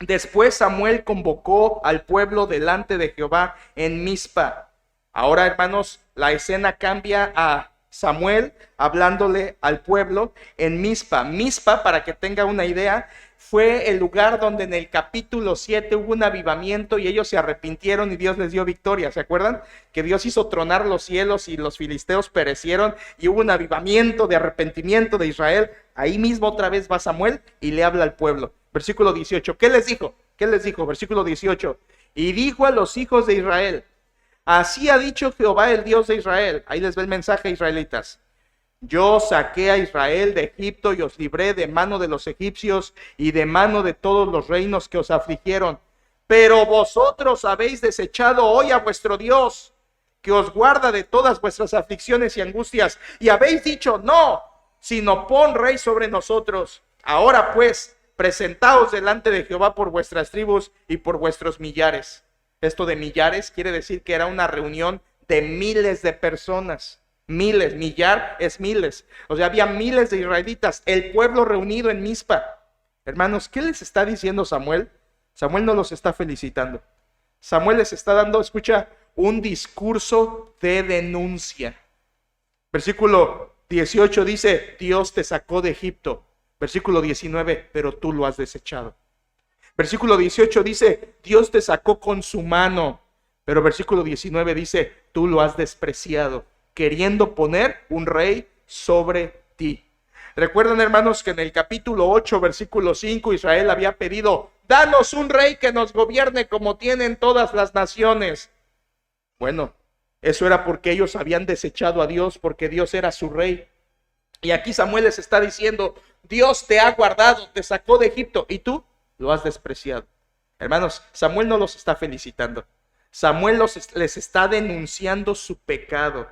después Samuel convocó al pueblo delante de Jehová en Mizpa. Ahora, hermanos, la escena cambia a Samuel hablándole al pueblo en Mizpa. Mizpa, para que tenga una idea, fue el lugar donde en el capítulo 7 hubo un avivamiento y ellos se arrepintieron y Dios les dio victoria. ¿Se acuerdan? Que Dios hizo tronar los cielos y los filisteos perecieron y hubo un avivamiento de arrepentimiento de Israel. Ahí mismo otra vez va Samuel y le habla al pueblo. Versículo 18. ¿Qué les dijo? ¿Qué les dijo? Versículo 18. Y dijo a los hijos de Israel: así ha dicho Jehová, el Dios de Israel. Ahí les ve el mensaje, israelitas. Yo saqué a Israel de Egipto y os libré de mano de los egipcios y de mano de todos los reinos que os afligieron. Pero vosotros habéis desechado hoy a vuestro Dios, que os guarda de todas vuestras aflicciones y angustias. Y habéis dicho: no, sino pon rey sobre nosotros. Ahora pues, presentaos delante de Jehová por vuestras tribus y por vuestros millares. Esto de millares quiere decir que era una reunión de miles de personas. Miles, millar es miles. O sea, había miles de israelitas, el pueblo reunido en Mizpa. Hermanos, ¿qué les está diciendo Samuel? Samuel no los está felicitando. Samuel les está dando, escucha, un discurso de denuncia. Versículo 18 dice: Dios te sacó de Egipto. Versículo 19, pero tú lo has desechado. Versículo 18 dice: Dios te sacó con su mano. Pero versículo 19 dice: tú lo has despreciado, queriendo poner un rey sobre ti. Recuerden, hermanos, que en el capítulo 8, versículo 5, Israel había pedido: danos un rey que nos gobierne como tienen todas las naciones. Bueno, eso era porque ellos habían desechado a Dios, porque Dios era su rey. Y aquí Samuel les está diciendo: Dios te ha guardado, te sacó de Egipto, y tú lo has despreciado. Hermanos, Samuel no los está felicitando. Samuel les está denunciando su pecado.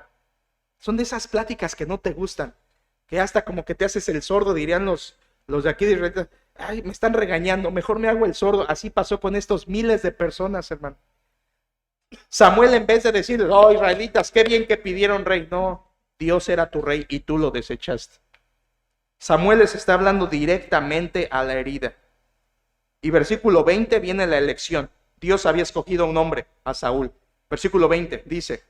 Son de esas pláticas que no te gustan, que hasta como que te haces el sordo, dirían los de aquí de Israel. Ay, me están regañando, mejor me hago el sordo. Así pasó con estos miles de personas, hermano. Samuel, en vez de decir: oh, israelitas, qué bien que pidieron rey, no, Dios era tu rey y tú lo desechaste. Samuel les está hablando directamente a la herida. Y versículo 20 viene la elección. Dios había escogido a un hombre, a Saúl. Versículo 20 dice: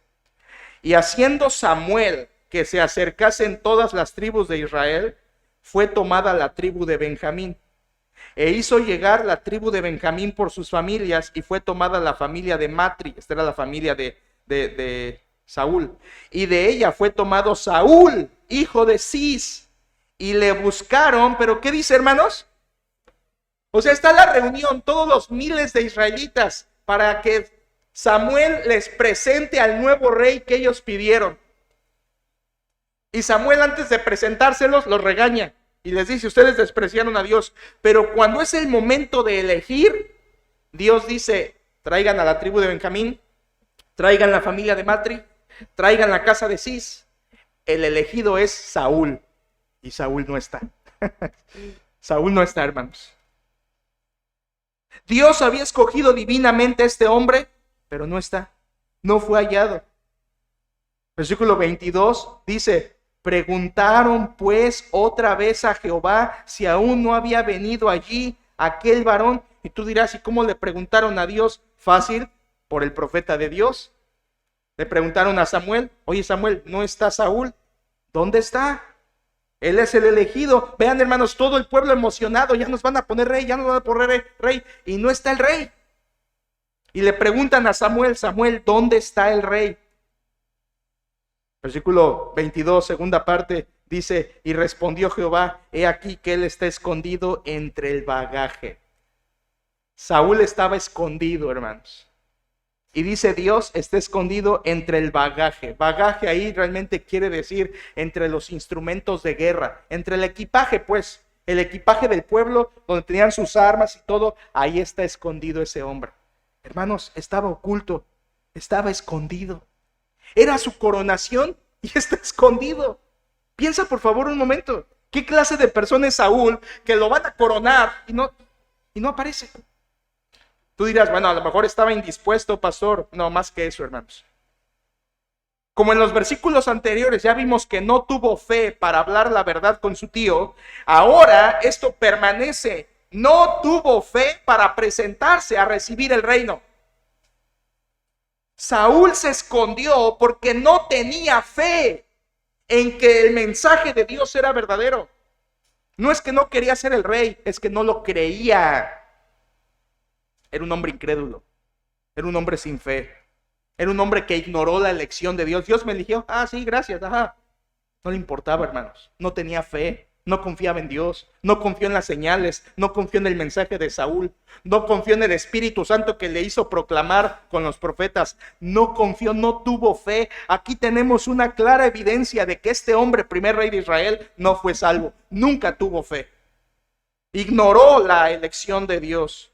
y haciendo Samuel que se acercasen todas las tribus de Israel, fue tomada la tribu de Benjamín. E hizo llegar la tribu de Benjamín por sus familias, y fue tomada la familia de Matri. Esta era la familia de Saúl. Y de ella fue tomado Saúl, hijo de Cis. Y le buscaron, pero ¿qué dice, hermanos? O sea, está la reunión, todos los miles de israelitas, para que Samuel les presente al nuevo rey que ellos pidieron. Y Samuel, antes de presentárselos, los regaña y les dice: ustedes despreciaron a Dios. Pero cuando es el momento de elegir, Dios dice: traigan a la tribu de Benjamín, traigan la familia de Matri, traigan la casa de Cis. El elegido es Saúl. Y Saúl no está. Saúl no está, hermanos. Dios había escogido divinamente a este hombre, pero no está. No fue hallado. Versículo 22 dice: preguntaron pues otra vez a Jehová si aún no había venido allí aquel varón. Y tú dirás: ¿y cómo le preguntaron a Dios? Fácil, por el profeta de Dios. Le preguntaron a Samuel: oye, Samuel, ¿no está Saúl? ¿Dónde está? Él es el elegido. Vean, hermanos, todo el pueblo emocionado: ya nos van a poner rey, ya nos van a poner rey, y no está el rey. Y le preguntan a Samuel, Samuel, ¿dónde está el rey? Versículo 22, segunda parte, dice, y respondió Jehová, he aquí que él está escondido entre el bagaje. Saúl estaba escondido, hermanos. Y dice Dios está escondido entre el bagaje. Bagaje ahí realmente quiere decir entre los instrumentos de guerra, entre el equipaje, pues, el equipaje del pueblo donde tenían sus armas y todo, ahí está escondido ese hombre. Hermanos, estaba oculto, estaba escondido. Era su coronación y está escondido. Piensa por favor un momento, ¿qué clase de persona es Saúl que lo van a coronar y no aparece? Tú dirás, bueno, a lo mejor estaba indispuesto, pastor. No, más que eso, hermanos. Como en los versículos anteriores ya vimos que no tuvo fe para hablar la verdad con su tío, ahora esto permanece. No tuvo fe para presentarse a recibir el reino. Saúl se escondió porque no tenía fe en que el mensaje de Dios era verdadero. No es que no quería ser el rey, es que no lo creía. Era un hombre incrédulo, era un hombre sin fe, era un hombre que ignoró la elección de Dios. Dios me eligió, sí, gracias, ajá. No le importaba, hermanos, no tenía fe, no confiaba en Dios, no confió en las señales, no confió en el mensaje de Saúl, no confió en el Espíritu Santo que le hizo proclamar con los profetas, no confió, no tuvo fe. Aquí tenemos una clara evidencia de que este hombre, primer rey de Israel, no fue salvo, nunca tuvo fe. Ignoró la elección de Dios.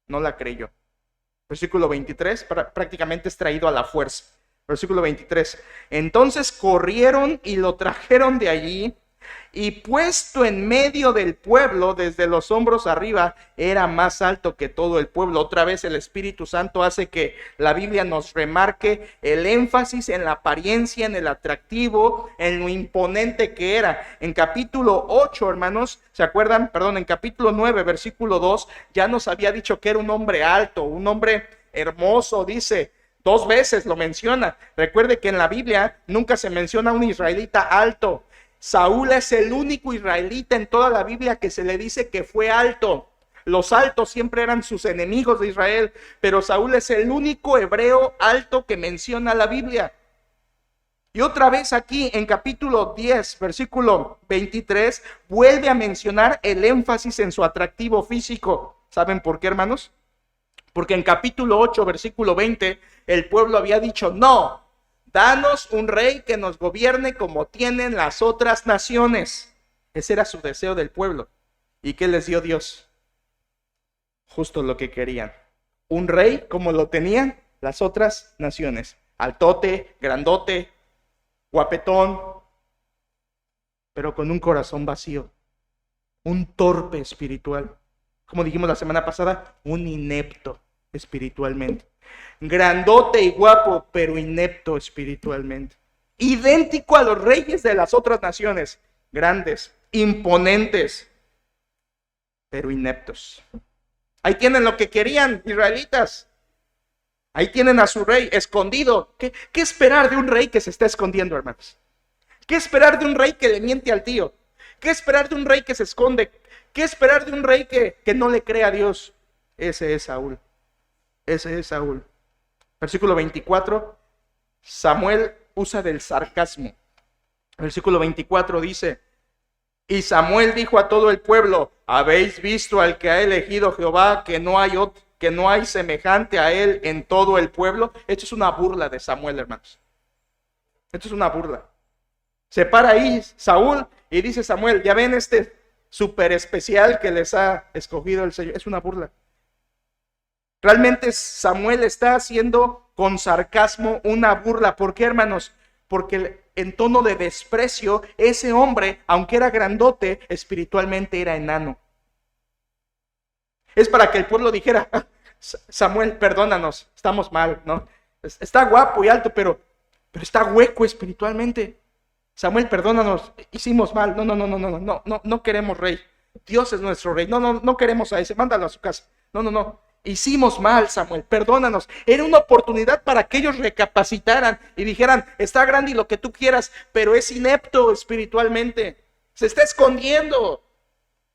No la creyó. Versículo 23, prácticamente es traído a la fuerza. Versículo 23. Entonces corrieron y lo trajeron de allí, y puesto en medio del pueblo, desde los hombros arriba, era más alto que todo el pueblo. Otra vez el Espíritu Santo hace que la Biblia nos remarque el énfasis en la apariencia, en el atractivo, en lo imponente que era. En capítulo 8, hermanos, ¿se acuerdan? Perdón, en capítulo 9, versículo 2, ya nos había dicho que era un hombre alto, un hombre hermoso, dice. 2 veces lo menciona. Recuerde que en la Biblia nunca se menciona a un israelita alto. Saúl es el único israelita en toda la Biblia que se le dice que fue alto. Los altos siempre eran sus enemigos de Israel, pero Saúl es el único hebreo alto que menciona la Biblia. Y otra vez aquí en capítulo 10, versículo 23, vuelve a mencionar el énfasis en su atractivo físico. ¿Saben por qué, hermanos? Porque en capítulo 8, versículo 20, el pueblo había dicho, no, danos un rey que nos gobierne como tienen las otras naciones. Ese era su deseo del pueblo. ¿Y qué les dio Dios? Justo lo que querían. Un rey como lo tenían las otras naciones. Altote, grandote, guapetón, pero con un corazón vacío. Un torpe espiritual. Como dijimos la semana pasada, un inepto espiritualmente. Grandote y guapo, pero inepto espiritualmente. Idéntico a los reyes de las otras naciones. Grandes, imponentes, pero ineptos. Ahí tienen lo que querían, israelitas. Ahí tienen a su rey escondido. ¿Qué esperar de un rey que se está escondiendo, hermanos? ¿Qué esperar de un rey que le miente al tío? ¿Qué esperar de un rey que se esconde? ¿Qué esperar de un rey que no le cree a Dios? Ese es Saúl. Ese es Saúl. Versículo 24, Samuel usa del sarcasmo. Versículo 24 dice, y Samuel dijo a todo el pueblo, ¿habéis visto al que ha elegido Jehová, que no hay semejante a él en todo el pueblo? Esto es una burla de Samuel, hermanos. Esto es una burla. Se para ahí Saúl y dice Samuel, ya ven este súper especial que les ha escogido el Señor. Es una burla. Realmente Samuel está haciendo con sarcasmo una burla. ¿Por qué, hermanos? Porque en tono de desprecio, ese hombre, aunque era grandote, espiritualmente era enano. Es para que el pueblo dijera, Samuel, perdónanos, estamos mal, ¿no? Está guapo y alto, pero está hueco espiritualmente. Samuel, perdónanos, hicimos mal. No queremos rey. Dios es nuestro rey. No queremos a ese, mándalo a su casa. No. Hicimos mal, Samuel, perdónanos. Era una oportunidad para que ellos recapacitaran y dijeran, está grande y lo que tú quieras, pero es inepto espiritualmente. Se está escondiendo.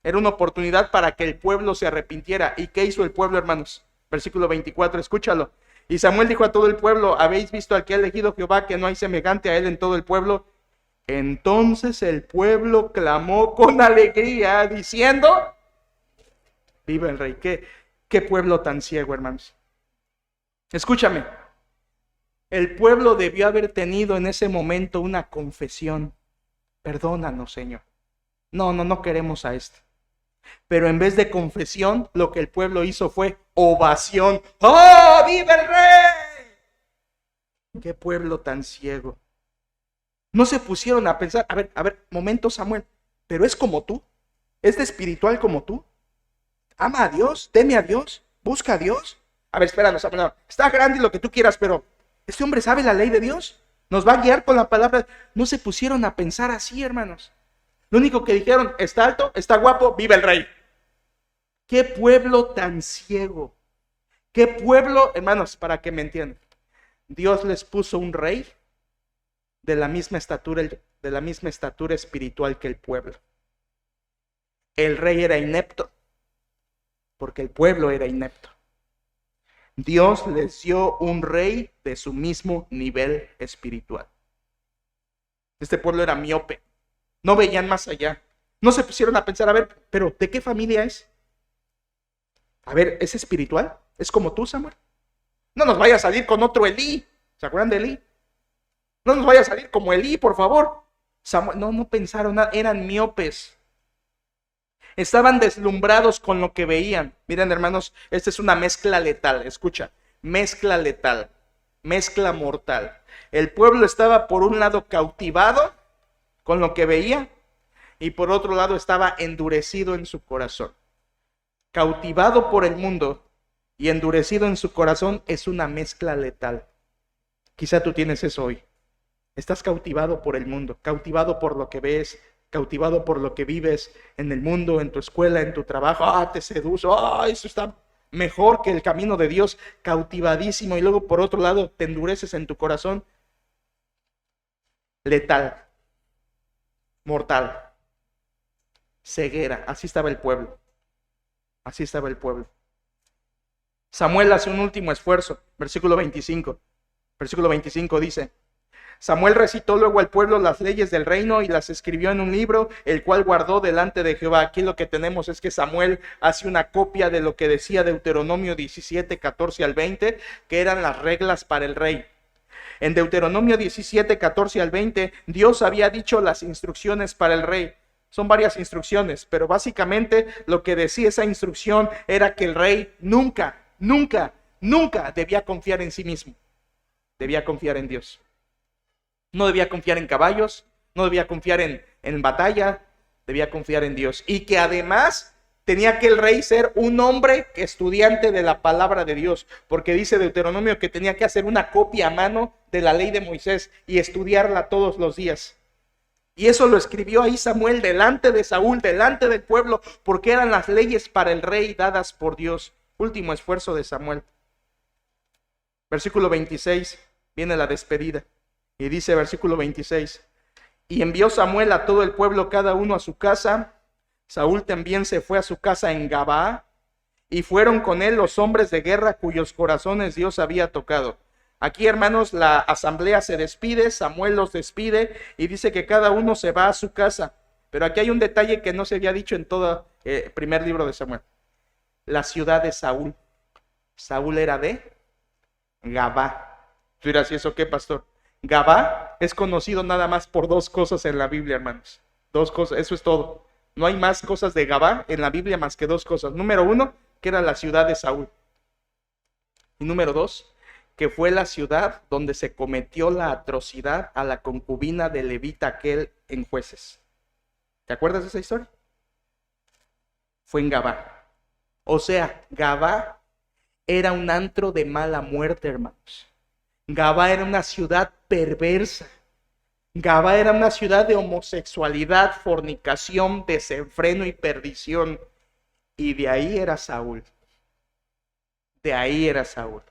Era una oportunidad para que el pueblo se arrepintiera. ¿Y qué hizo el pueblo, hermanos? Versículo 24, escúchalo. Y Samuel dijo a todo el pueblo: ¿habéis visto al que ha elegido Jehová, que no hay semejante a él en todo el pueblo? Entonces el pueblo clamó con alegría, diciendo: viva el rey. ¿Qué pueblo tan ciego, hermanos? Escúchame. El pueblo debió haber tenido en ese momento una confesión: perdónanos, Señor. No queremos a este. Pero en vez de confesión, lo que el pueblo hizo fue ovación. ¡Oh, viva el rey! ¡Qué pueblo tan ciego! No se pusieron a pensar: a ver, momento, Samuel, pero es como tú, es de espiritual como tú, ama a Dios, teme a Dios, busca a Dios. A ver, espéranos, Samuel, está grande lo que tú quieras, pero este hombre sabe la ley de Dios, nos va a guiar con la palabra. No se pusieron a pensar así, hermanos. Lo único que dijeron: está alto, está guapo, viva el rey. ¡Qué pueblo tan ciego! ¡Qué pueblo! Hermanos, para que me entiendan, Dios les puso un rey de la misma estatura espiritual que el pueblo. El rey era inepto porque el pueblo era inepto. Dios les dio un rey de su mismo nivel espiritual. Este pueblo era miope, no veían más allá, no se pusieron a pensar: a ver, pero ¿de qué familia es? A ver, ¿es espiritual? ¿Es como tú, Samuel? No nos vaya a salir con otro Elí. ¿Se acuerdan de Elí? No nos vaya a salir como Elí, por favor. Samuel, no pensaron nada, eran miopes. Estaban deslumbrados con lo que veían. Miren, hermanos, esta es una mezcla letal. Escucha, mezcla letal, mezcla mortal. El pueblo estaba por un lado cautivado con lo que veía y por otro lado estaba endurecido en su corazón. Cautivado por el mundo y endurecido en su corazón es una mezcla letal. Quizá tú tienes eso hoy. Estás cautivado por el mundo, cautivado por lo que ves, cautivado por lo que vives en el mundo, en tu escuela, en tu trabajo. Te seduce, eso está mejor que el camino de Dios, cautivadísimo. Y luego por otro lado te endureces en tu corazón. Letal, mortal, ceguera. Así estaba el pueblo. Así estaba el pueblo. Samuel hace un último esfuerzo. Versículo 25. Versículo 25 dice: Samuel recitó luego al pueblo las leyes del reino y las escribió en un libro, el cual guardó delante de Jehová. Aquí lo que tenemos es que Samuel hace una copia de lo que decía Deuteronomio 17, 14 al 20, que eran las reglas para el rey. En Deuteronomio 17, 14 al 20, Dios había dicho las instrucciones para el rey. Son varias instrucciones, pero básicamente lo que decía esa instrucción era que el rey nunca debía confiar en sí mismo. Debía confiar en Dios. No debía confiar en caballos, no debía confiar en batalla, debía confiar en Dios. Y que además tenía que el rey ser un hombre estudiante de la palabra de Dios, porque dice Deuteronomio que tenía que hacer una copia a mano de la ley de Moisés y estudiarla todos los días. Y eso lo escribió ahí Samuel delante de Saúl, delante del pueblo, porque eran las leyes para el rey dadas por Dios. Último esfuerzo de Samuel. Versículo 26, viene la despedida. Y dice versículo 26, y envió Samuel a todo el pueblo, cada uno a su casa. Saúl también se fue a su casa en Gabaa, y fueron con él los hombres de guerra cuyos corazones Dios había tocado. Aquí, hermanos, la asamblea se despide, Samuel los despide y dice que cada uno se va a su casa. Pero aquí hay un detalle que no se había dicho en todo el primer libro de Samuel. La ciudad de Saúl. Saúl era de Gabaa. Tú dirás: ¿y eso qué, pastor? Gabaa es conocido nada más por dos cosas en la Biblia, hermanos. Dos cosas, eso es todo. No hay más cosas de Gabaa en la Biblia más que dos cosas. Número uno, que era la ciudad de Saúl. Y número dos, que fue la ciudad donde se cometió la atrocidad a la concubina de levita aquel en Jueces. ¿Te acuerdas de esa historia? Fue en Gabaa. O sea, Gabaa era un antro de mala muerte, hermanos. Gabaa era una ciudad perversa. Gabaa era una ciudad de homosexualidad, fornicación, desenfreno y perdición. Y de ahí era Saúl. De ahí era Saúl.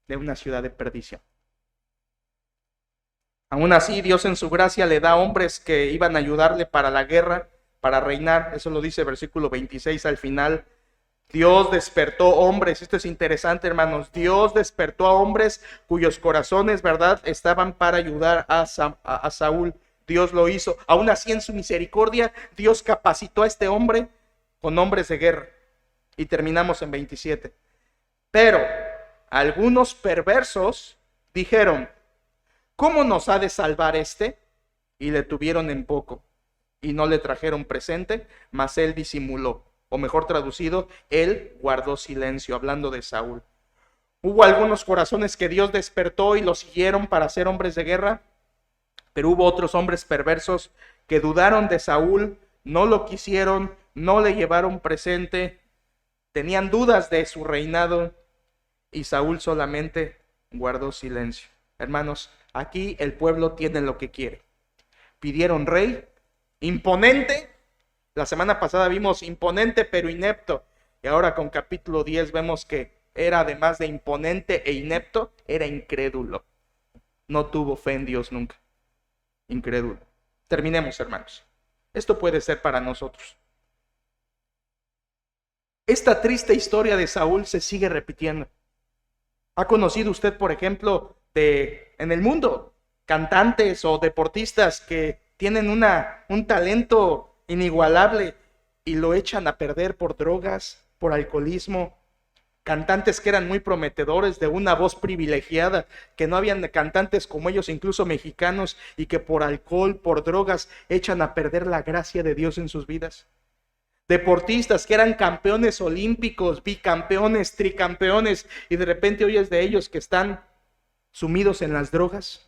De una ciudad de perdición. Aún así, Dios en su gracia le da hombres que iban a ayudarle para la guerra, para reinar. Eso lo dice versículo 26 al final. Dios despertó hombres, esto es interesante, hermanos. Dios despertó a hombres cuyos corazones, ¿verdad?, estaban para ayudar a Saúl. Dios lo hizo. Aún así, en su misericordia, Dios capacitó a este hombre con hombres de guerra. Y terminamos en 27. Pero algunos perversos dijeron: ¿cómo nos ha de salvar este? Y le tuvieron en poco, y no le trajeron presente, mas él disimuló. O mejor traducido, él guardó silencio, hablando de Saúl. Hubo algunos corazones que Dios despertó y los siguieron para ser hombres de guerra, pero hubo otros hombres perversos que dudaron de Saúl, no lo quisieron, no le llevaron presente, tenían dudas de su reinado, y Saúl solamente guardó silencio. Hermanos, aquí el pueblo tiene lo que quiere. Pidieron rey, imponente. La semana pasada vimos imponente pero inepto. Y ahora con capítulo 10 vemos que era, además de imponente e inepto, era incrédulo. No tuvo fe en Dios nunca. Incrédulo. Terminemos, hermanos. Esto puede ser para nosotros. Esta triste historia de Saúl se sigue repitiendo. ¿Ha conocido usted, por ejemplo, en el mundo, cantantes o deportistas que tienen un talento inigualable y lo echan a perder por drogas, por alcoholismo? Cantantes que eran muy prometedores, de una voz privilegiada, que no habían cantantes como ellos, incluso mexicanos, y que por alcohol, por drogas, echan a perder la gracia de Dios en sus vidas. Deportistas que eran campeones olímpicos, bicampeones, tricampeones, y de repente oyes de ellos que están sumidos en las drogas.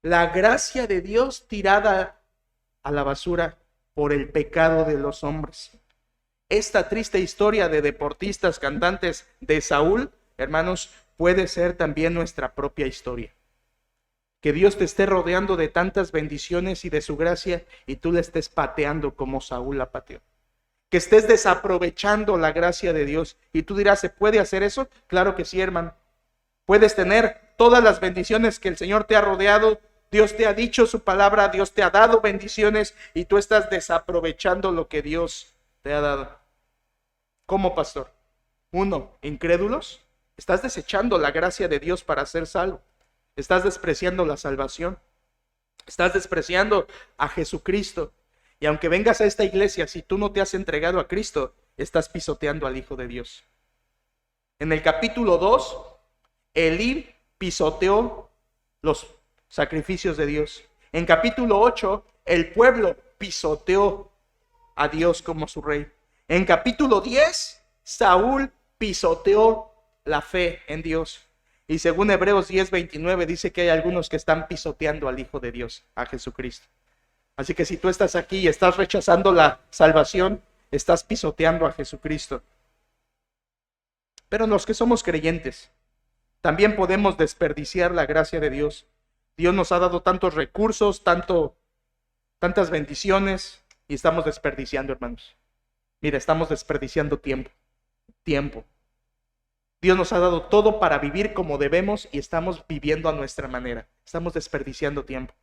La gracia de Dios tirada a la basura por el pecado de los hombres. Esta triste historia de deportistas, cantantes de Saúl, hermanos, puede ser también nuestra propia historia. Que Dios te esté rodeando de tantas bendiciones y de su gracia y tú le estés pateando como Saúl la pateó. Que estés desaprovechando la gracia de Dios. Y tú dirás, ¿se puede hacer eso? Claro que sí, hermano. Puedes tener todas las bendiciones que el Señor te ha rodeado. Dios te ha dicho su palabra, Dios te ha dado bendiciones y tú estás desaprovechando lo que Dios te ha dado. ¿Cómo, pastor? 1, incrédulos. Estás desechando la gracia de Dios para ser salvo. Estás despreciando la salvación. Estás despreciando a Jesucristo. Y aunque vengas a esta iglesia, si tú no te has entregado a Cristo, estás pisoteando al Hijo de Dios. En el capítulo 2, Elí pisoteó los sacrificios de Dios. En capítulo 8, el pueblo pisoteó a Dios como su rey. En capítulo 10, Saúl pisoteó la fe en Dios. Y según Hebreos 10:29 dice que hay algunos que están pisoteando al Hijo de Dios, a Jesucristo. Así que si tú estás aquí y estás rechazando la salvación, estás pisoteando a Jesucristo. Pero los que somos creyentes, también podemos desperdiciar la gracia de Dios. Dios nos ha dado tantos recursos, tantas bendiciones, y estamos desperdiciando, hermanos. Mira, estamos desperdiciando tiempo. Dios nos ha dado todo para vivir como debemos y estamos viviendo a nuestra manera. Estamos desperdiciando tiempo.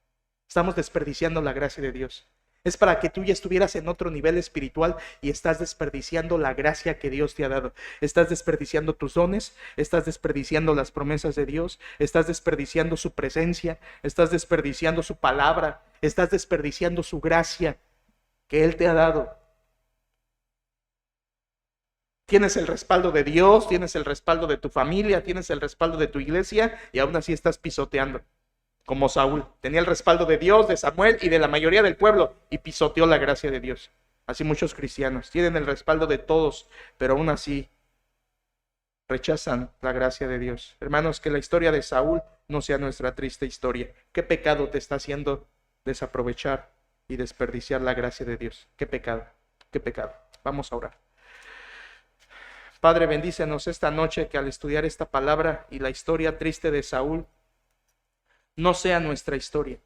Estamos desperdiciando la gracia de Dios. Es para que tú ya estuvieras en otro nivel espiritual y estás desperdiciando la gracia que Dios te ha dado. Estás desperdiciando tus dones, estás desperdiciando las promesas de Dios, estás desperdiciando su presencia, estás desperdiciando su palabra, estás desperdiciando su gracia que Él te ha dado. Tienes el respaldo de Dios, tienes el respaldo de tu familia, tienes el respaldo de tu iglesia y aún así estás pisoteando. Como Saúl, tenía el respaldo de Dios, de Samuel y de la mayoría del pueblo y pisoteó la gracia de Dios. Así muchos cristianos tienen el respaldo de todos, pero aún así rechazan la gracia de Dios. Hermanos, que la historia de Saúl no sea nuestra triste historia. ¿Qué pecado te está haciendo desaprovechar y desperdiciar la gracia de Dios? ¿Qué pecado? ¿Qué pecado? Vamos a orar. Padre, bendícenos esta noche, que al estudiar esta palabra y la historia triste de Saúl no sea nuestra historia.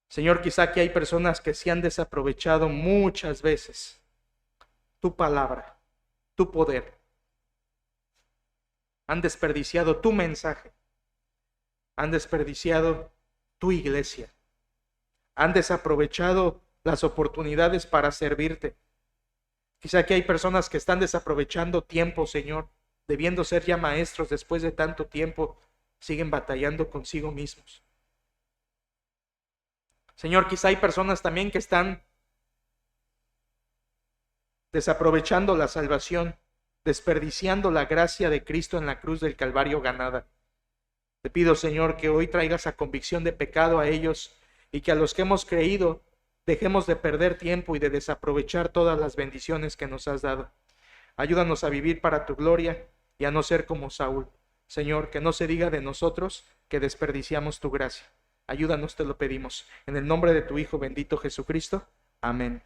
Señor, quizá aquí hay personas que se han desaprovechado muchas veces tu palabra, tu poder. Han desperdiciado tu mensaje. Han desperdiciado tu iglesia. Han desaprovechado las oportunidades para servirte. Quizá aquí hay personas que están desaprovechando tiempo, Señor, debiendo ser ya maestros después de tanto tiempo, siguen batallando consigo mismos. Señor, quizá hay personas también que están desaprovechando la salvación, desperdiciando la gracia de Cristo en la cruz del Calvario ganada. Te pido, Señor, que hoy traigas a convicción de pecado a ellos y que a los que hemos creído dejemos de perder tiempo y de desaprovechar todas las bendiciones que nos has dado. Ayúdanos a vivir para tu gloria y a no ser como Saúl. Señor, que no se diga de nosotros que desperdiciamos tu gracia. Ayúdanos, te lo pedimos. En el nombre de tu Hijo bendito Jesucristo. Amén.